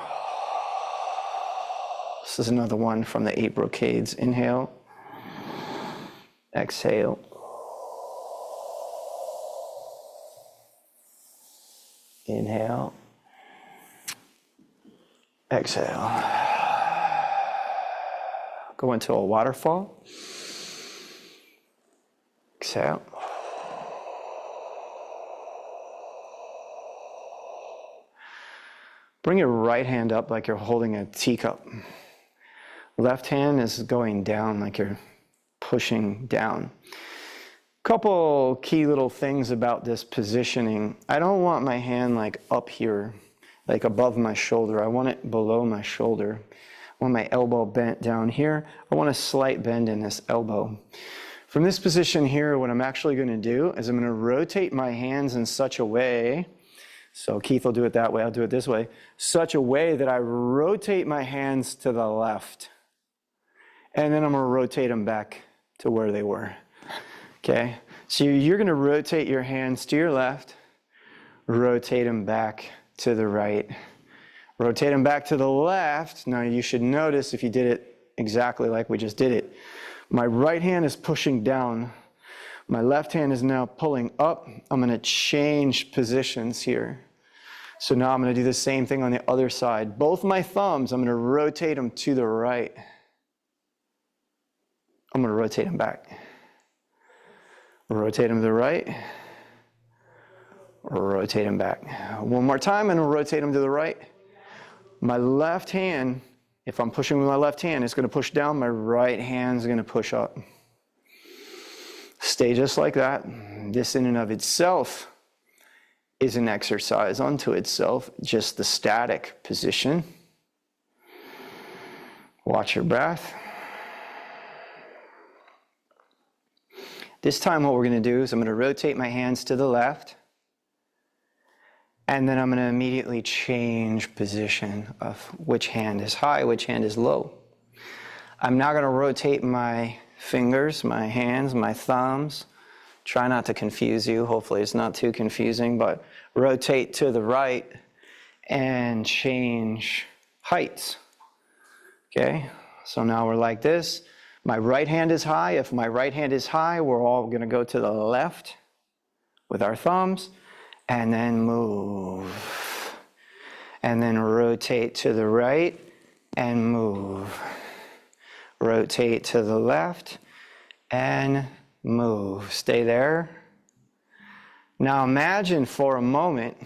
This is another one from the 8 brocades. Inhale. Exhale. Inhale. Exhale. Go into a waterfall. Exhale. Bring your right hand up like you're holding a teacup. Left hand is going down like you're pushing down. Couple key little things about this positioning. I don't want my hand like up here, like above my shoulder. I want it below my shoulder. I want my elbow bent down here. I want a slight bend in this elbow. From this position here, what I'm actually going to do is I'm going to rotate my hands in such a way. So Keith will do it that way, I'll do it this way. Such a way that I rotate my hands to the left. And then I'm going to rotate them back to where they were. Okay? So you're going to rotate your hands to your left, rotate them back to the right. Rotate them back to the left. Now you should notice if you did it exactly like we just did it. My right hand is pushing down. My left hand is now pulling up. I'm going to change positions here. So now I'm going to do the same thing on the other side. Both my thumbs, I'm going to rotate them to the right. I'm going to rotate them back. Rotate them to the right. Rotate them back. One more time, I'm going to rotate them to the right. My left hand, if I'm pushing with my left hand, it's going to push down. My right hand is going to push up. Stay just like that. This in and of itself is an exercise unto itself, just the static position. Watch your breath. This time what we're going to do is I'm going to rotate my hands to the left, and then I'm going to immediately change position of which hand is high, which hand is low. I'm now going to rotate my fingers, my hands, my thumbs, Try not to confuse you. Hopefully it's not too confusing, but rotate to the right and change heights. Okay, so now we're like this. My right hand is high. If my right hand is high, we're all going to go to the left with our thumbs and then move. And then rotate to the right and move. Rotate to the left and move. Stay there. Now imagine for a moment,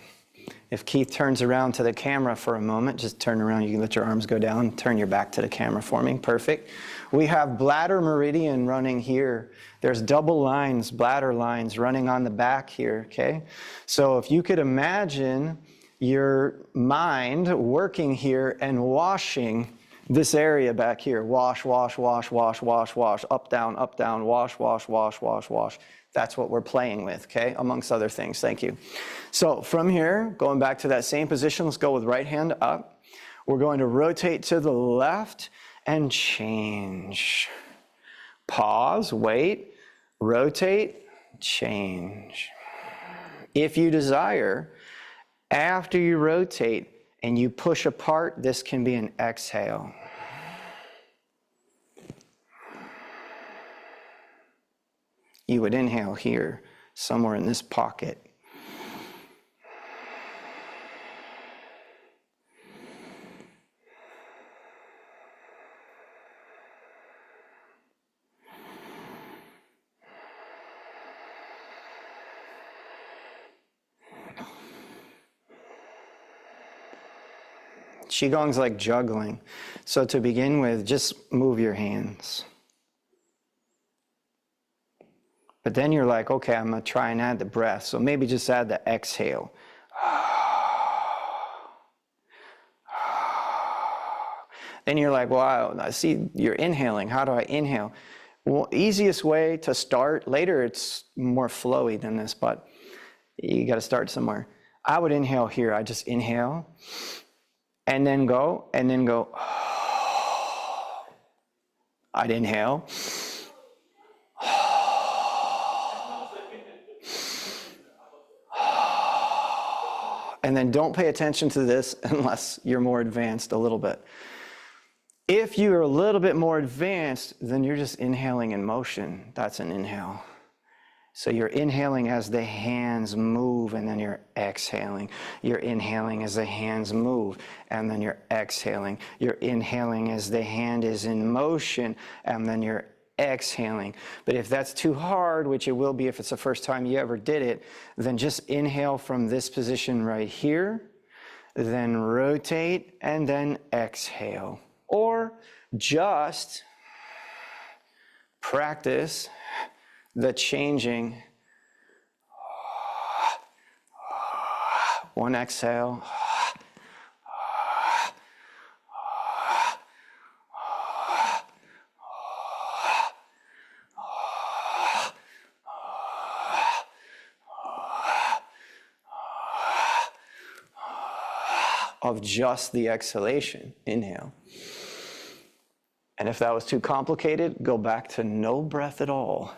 if Keith turns around to the camera for a moment, just turn around, you can let your arms go down, turn your back to the camera for me, perfect. We have bladder meridian running here. There's double lines, bladder lines running on the back here, okay? So if you could imagine your mind working here and washing this area back here. Wash, wash, wash, wash, wash, wash, up, down, wash, wash, wash, wash, wash. That's what we're playing with, okay? Amongst other things, thank you. So from here, going back to that same position, let's go with right hand up. We're going to rotate to the left and change. Pause, wait, rotate, change. If you desire, after you rotate and you push apart, this can be an exhale. You would inhale here, somewhere in this pocket. Qigong's like juggling. So to begin with, just move your hands. But then you're like, okay, I'm going to try and add the breath. So maybe just add the exhale. Then you're like, well, I see you're inhaling. How do I inhale? Well, easiest way to start, later it's more flowy than this, but you got to start somewhere. I would inhale here. I just inhale and then go, and then go. I'd inhale. And then don't pay attention to this unless you're more advanced a little bit. If you're a little bit more advanced, then you're just inhaling in motion. That's an inhale. So you're inhaling as the hands move, and then you're exhaling. You're inhaling as the hands move, and then you're exhaling. You're inhaling as the hand is in motion, and then you're exhaling. But if that's too hard, which it will be if it's the first time you ever did it, then just inhale from this position right here, then rotate, and then exhale. Or just practice the changing. One exhale. Of just the exhalation, inhale. And if that was too complicated, go back to no breath at all.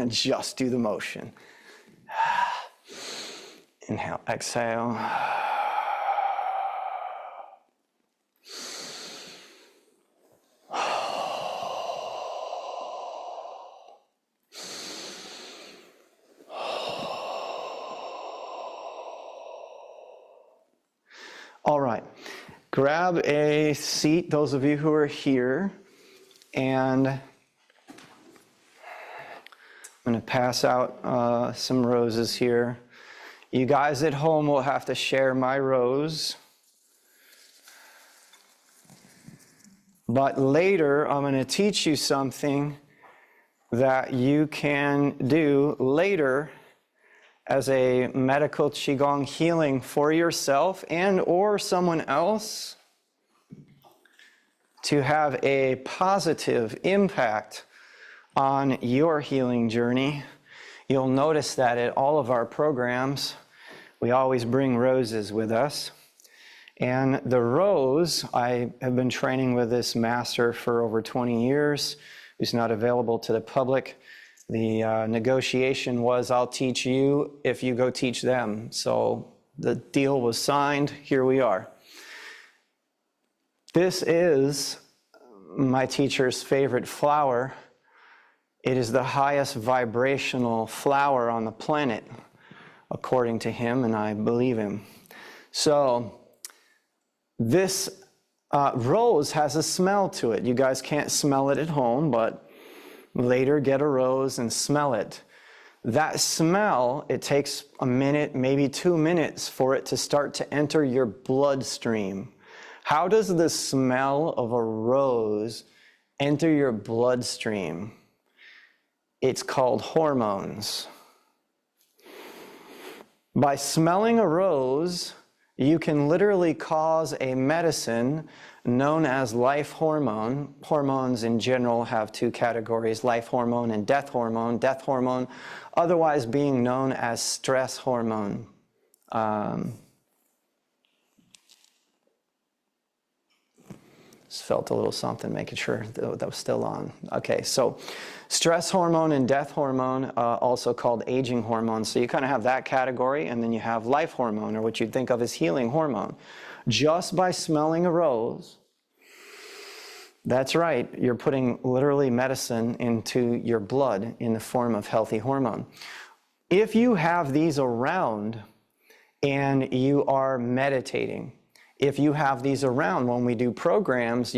Just do the motion. Inhale, exhale. All right, grab a seat, those of you who are here, and I'm going to pass out some roses here. You guys at home will have to share my rose. But later, I'm going to teach you something that you can do later as a medical Qigong healing for yourself and or someone else to have a positive impact on your healing journey. You'll notice that at all of our programs, we always bring roses with us. And the rose, I have been training with this master for over 20 years, who's not available to the public. The negotiation was, I'll teach you if you go teach them. So the deal was signed. Here we are. This is my teacher's favorite flower. It is the highest vibrational flower on the planet, according to him, and I believe him. So this rose has a smell to it. You guys can't smell it at home, but later get a rose and smell it. That smell, it takes a minute, maybe 2 minutes for it to start to enter your bloodstream. How does the smell of a rose enter your bloodstream? It's called hormones. By smelling a rose, you can literally cause a medicine known as life hormone. Hormones in general have two categories, life hormone and death hormone. Death hormone, otherwise being known as stress hormone. Just felt a little something, making sure that was still on. Okay, so stress hormone and death hormone, also called aging hormone. So you kind of have that category, and then you have life hormone, or what you'd think of as healing hormone. Just by smelling a rose, that's right, you're putting literally medicine into your blood in the form of healthy hormone. If you have these around and you are meditating, if you have these around when we do programs,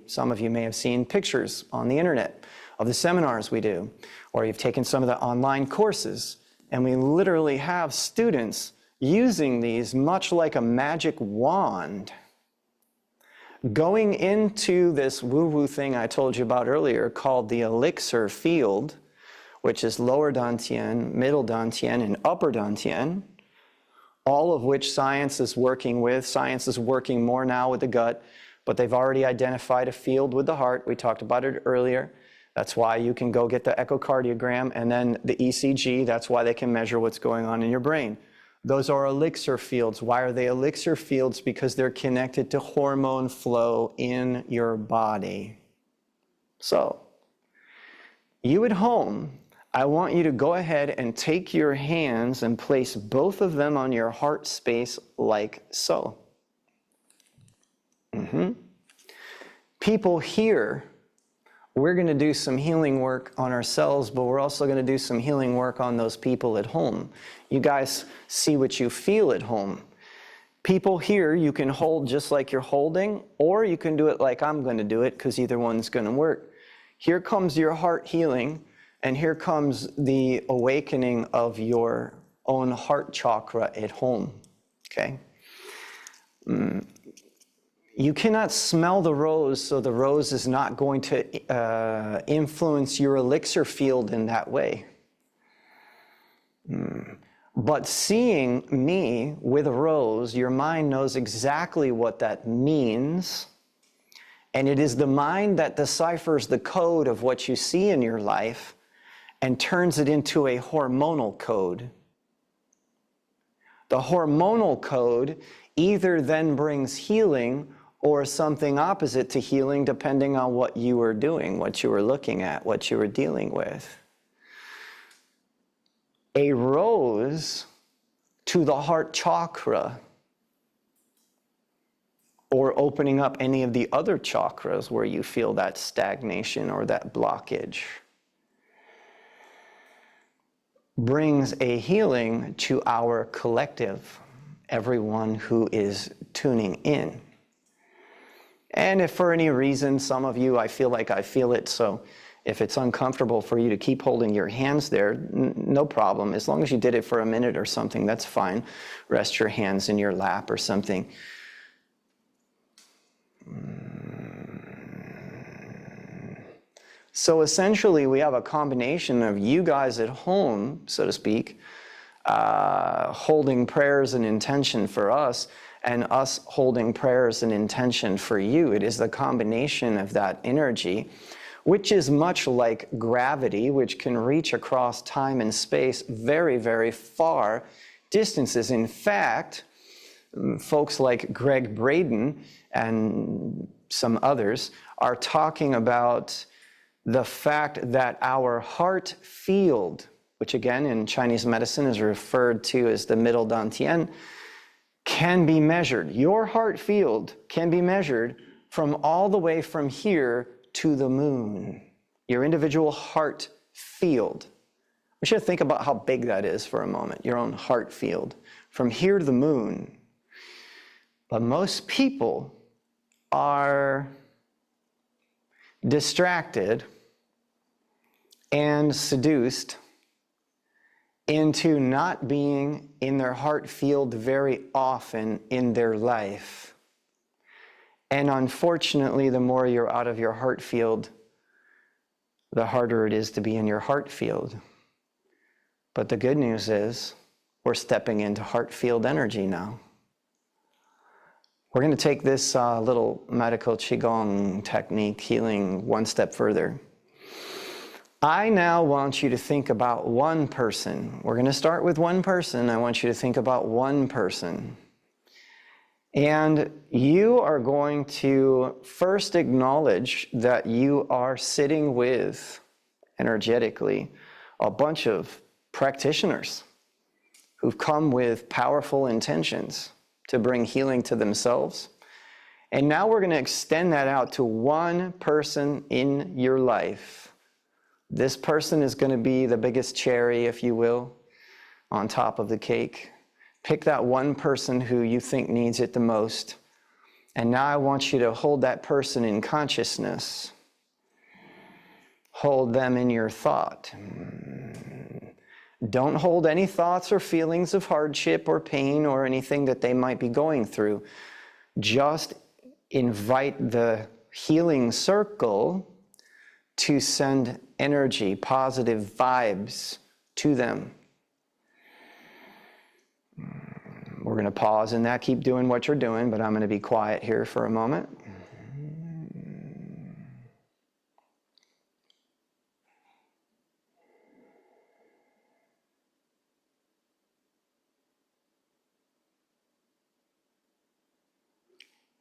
some of you may have seen pictures on the internet of the seminars we do, or you've taken some of the online courses, and we literally have students using these much like a magic wand, going into this woo-woo thing I told you about earlier called the elixir field, which is lower dantian, middle dantian, and upper dantian, all of which science is working with. Science is working more now with the gut, but they've already identified a field with the heart. We talked about it earlier. That's why you can go get the echocardiogram and then the ECG. That's why they can measure what's going on in your brain. Those are elixir fields. Why are they elixir fields? Because they're connected to hormone flow in your body. So, you at home, I want you to go ahead and take your hands and place both of them on your heart space like so. People here, we're going to do some healing work on ourselves, but we're also going to do some healing work on those people at home. You guys see what you feel at home. People here, you can hold just like you're holding, or you can do it like I'm going to do it, because either one's going to work. Here comes your heart healing, and here comes the awakening of your own heart chakra at home. Okay? You cannot smell the rose, so the rose is not going to influence your elixir field in that way. But seeing me with a rose, your mind knows exactly what that means. And it is the mind that deciphers the code of what you see in your life and turns it into a hormonal code. The hormonal code either then brings healing or something opposite to healing, depending on what you were doing, what you were looking at, what you were dealing with. A rose to the heart chakra, or opening up any of the other chakras where you feel that stagnation or that blockage, brings a healing to our collective, everyone who is tuning in. And if for any reason, some of you, I feel like I feel it, so if it's uncomfortable for you to keep holding your hands there, no problem. As long as you did it for a minute or something, that's fine. Rest your hands in your lap or something. So essentially, we have a combination of you guys at home, so to speak, holding prayers and intention for us, and us holding prayers and intention for you. It is the combination of that energy, which is much like gravity, which can reach across time and space very, very far distances. In fact, folks like Greg Braden and some others are talking about the fact that our heart field, which again in Chinese medicine is referred to as the middle dantian, can be measured. Your heart field can be measured from all the way from here to the moon. Your individual heart field. We should think about how big that is for a moment, your own heart field. From here to the moon. But most people are distracted and seduced into not being in their heart field very often in their life. And unfortunately, the more you're out of your heart field, the harder it is to be in your heart field. But the good news is, we're stepping into heart field energy now. We're going to take this little medical Qigong technique, healing, one step further. I now want you to think about one person. We're going to start with one person. I want you to think about one person. And you are going to first acknowledge that you are sitting with, energetically, a bunch of practitioners who've come with powerful intentions to bring healing to themselves. And now we're going to extend that out to one person in your life. This person is going to be the biggest cherry, if you will, on top of the cake. Pick that one person who you think needs it the most. And now I want you to hold that person in consciousness. Hold them in your thought. Don't hold any thoughts or feelings of hardship or pain or anything that they might be going through. Just invite the healing circle to send energy, positive vibes to them. We're going to pause in that. Keep doing what you're doing, but I'm going to be quiet here for a moment.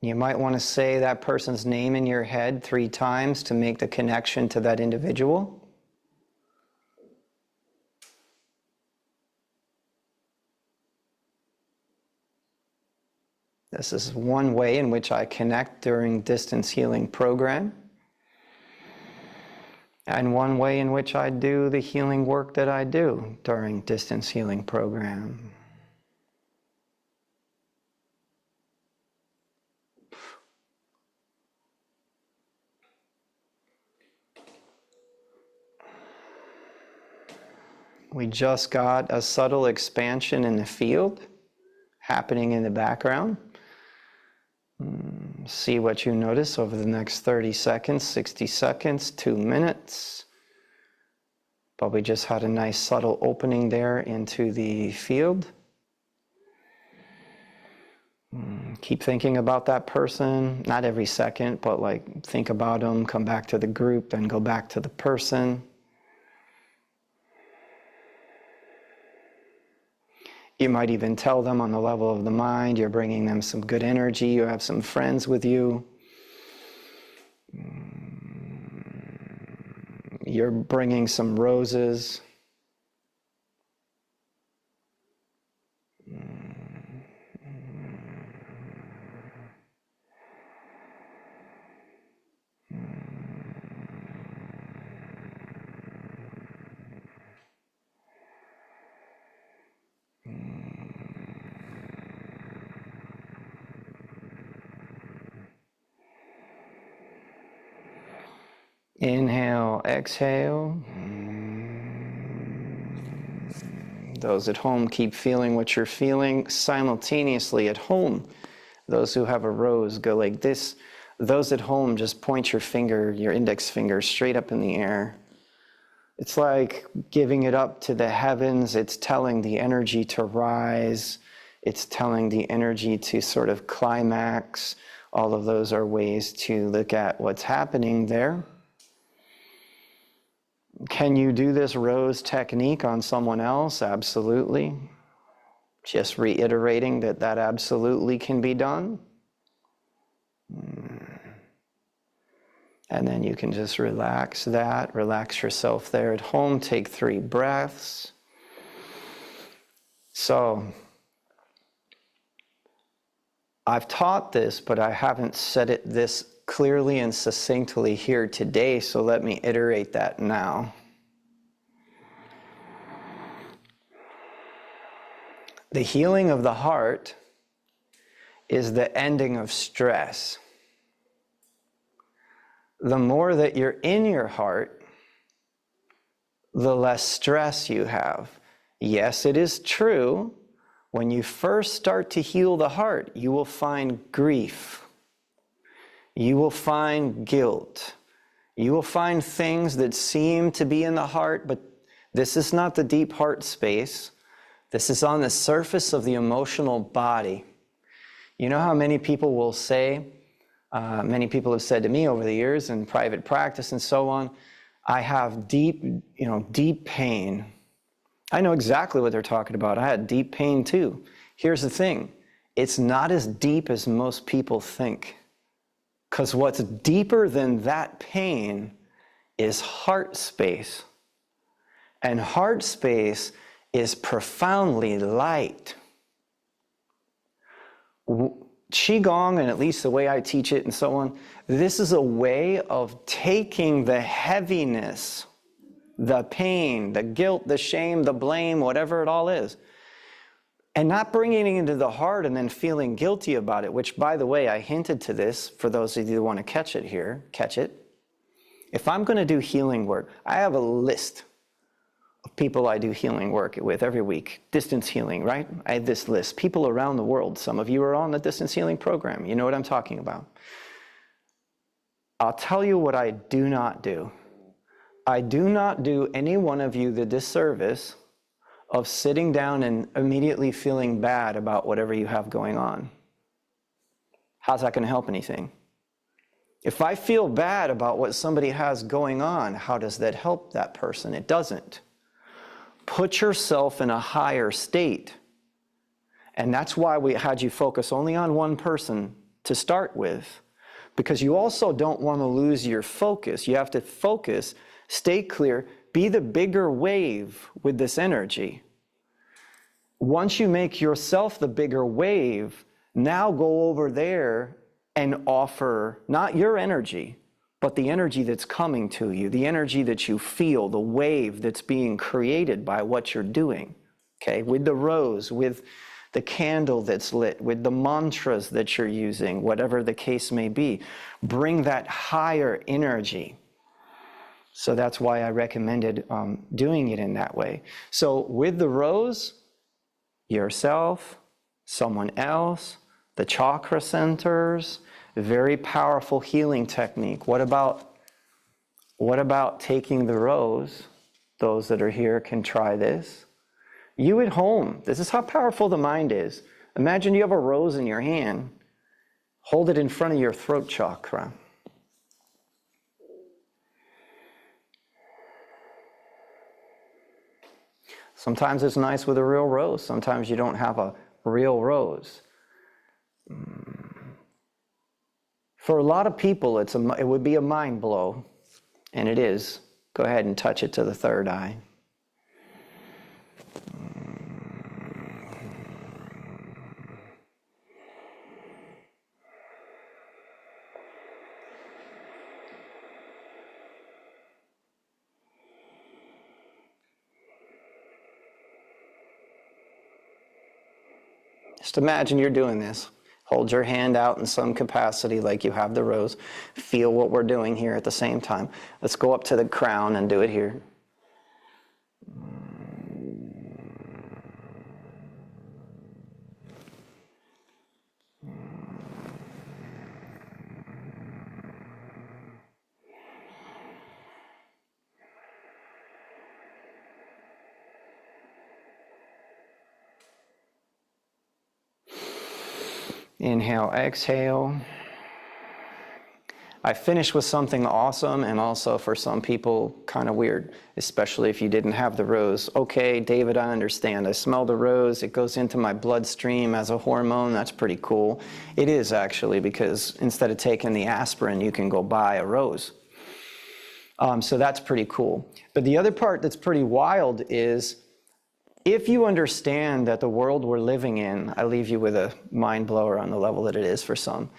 You might want to say that person's name in your head 3 times to make the connection to that individual. This is one way in which I connect during distance healing program. And one way in which I do the healing work that I do during distance healing program. We just got a subtle expansion in the field happening in the background. See what you notice over the next 30 seconds, 60 seconds, 2 minutes. But we just had a nice subtle opening there into the field. Keep thinking about that person, not every second, but like think about them, come back to the group, then go back to the person. You might even tell them on the level of the mind, you're bringing them some good energy, you have some friends with you. You're bringing some roses. Inhale, exhale. Those at home keep feeling what you're feeling simultaneously at home. Those who have a rose go like this. Those at home just point your finger, your index finger, straight up in the air. It's like giving it up to the heavens. It's telling the energy to rise. It's telling the energy to sort of climax. All of those are ways to look at what's happening there. Can you do this rose technique on someone else? Absolutely. Just reiterating that that absolutely can be done. And then you can just relax that, relax yourself there at home. Take 3 breaths. So, I've taught this, but I haven't said it this clearly and succinctly here today, so let me iterate that now. The healing of the heart is the ending of stress. The more that you're in your heart, the less stress you have. Yes, it is true. When you first start to heal the heart, you will find grief. You will find guilt. You will find things that seem to be in the heart, but this is not the deep heart space. This is on the surface of the emotional body. You know how many people will say, many people have said to me over the years in private practice and so on, I have deep pain. I know exactly what they're talking about. I had deep pain too. Here's the thing. It's not as deep as most people think. Because what's deeper than that pain is heart space. And heart space is profoundly light. Qigong, and at least the way I teach it and so on, this is a way of taking the heaviness, the pain, the guilt, the shame, the blame, whatever it all is, and not bringing it into the heart and then feeling guilty about it, which, by the way, I hinted to this for those of you who want to catch it here, catch it. If I'm going to do healing work, I have a list of people I do healing work with every week. Distance healing, right? I have this list. People around the world. Some of you are on the distance healing program. You know what I'm talking about. I'll tell you what I do not do. I do not do any one of you the disservice of sitting down and immediately feeling bad about whatever you have going on. How's that going to help anything? If I feel bad about what somebody has going on, how does that help that person? It doesn't. Put yourself in a higher state. And that's why we had you focus only on one person to start with. Because you also don't want to lose your focus. You have to focus, stay clear, be the bigger wave with this energy. Once you make yourself the bigger wave, now go over there and offer not your energy, but the energy that's coming to you, the energy that you feel, the wave that's being created by what you're doing, okay? With the rose, with the candle that's lit, with the mantras that you're using, whatever the case may be. Bring that higher energy. So that's why I recommended doing it in that way. So with the rose, yourself, someone else, the chakra centers, very powerful healing technique. What about taking the rose? Those that are here can try this. You at home, this is how powerful the mind is. Imagine you have a rose in your hand. Hold it in front of your throat chakra. Sometimes it's nice with a real rose. Sometimes you don't have a real rose. For a lot of people, it would be a mind blow, and it is. Go ahead and touch it to the third eye. Just imagine you're doing this. Hold your hand out in some capacity like you have the rose. Feel what we're doing here at the same time. Let's go up to the crown and do it here. Inhale, exhale. I finished with something awesome and also for some people kind of weird, especially if you didn't have the rose. Okay, David, I understand. I smell the rose. It goes into my bloodstream as a hormone. That's pretty cool. It is actually, because instead of taking the aspirin, you can go buy a rose. So that's pretty cool. But the other part that's pretty wild is, if you understand that the world we're living in, I leave you with a mind blower on the level that it is for some.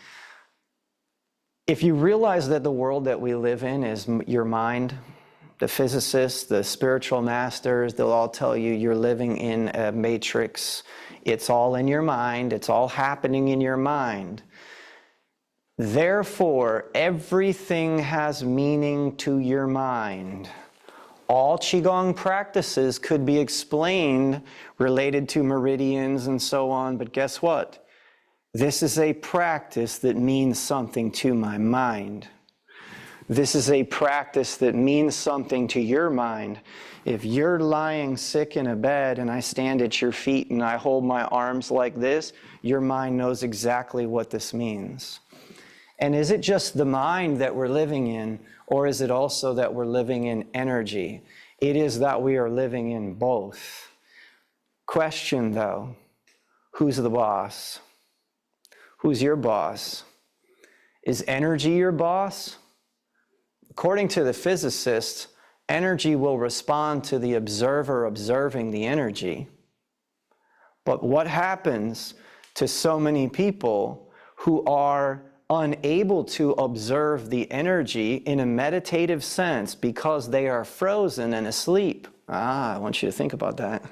If you realize that the world that we live in is your mind, the physicists, the spiritual masters, they'll all tell you you're living in a matrix. It's all in your mind. It's all happening in your mind. Therefore, everything has meaning to your mind. All Qigong practices could be explained related to meridians and so on, but guess what? This is a practice that means something to my mind. This is a practice that means something to your mind. If you're lying sick in a bed and I stand at your feet and I hold my arms like this, your mind knows exactly what this means. And is it just the mind that we're living in, or is it also that we're living in energy? It is that we are living in both. Question though, who's the boss? Who's your boss? Is energy your boss? According to the physicists, energy will respond to the observer observing the energy. But what happens to so many people who are unable to observe the energy in a meditative sense because they are frozen and asleep? I want you to think about that.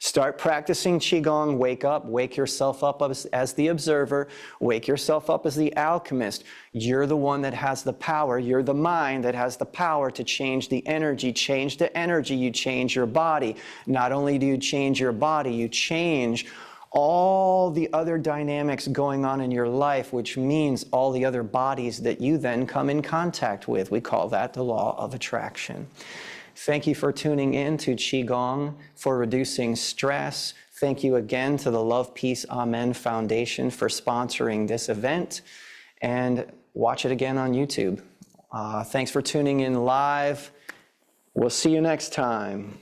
Start practicing Qigong, wake yourself up as the observer, wake yourself up as the alchemist. You're the one that has the power, you're the mind that has the power to change the energy. Change the energy, you change your body. Not only do you change your body, you change all the other dynamics going on in your life, which means all the other bodies that you then come in contact with. We call that the law of attraction. Thank you for tuning in to Qigong for Reducing Stress. Thank you again to the Love, Peace, Amen Foundation for sponsoring this event. And watch it again on YouTube. Thanks for tuning in live. We'll see you next time.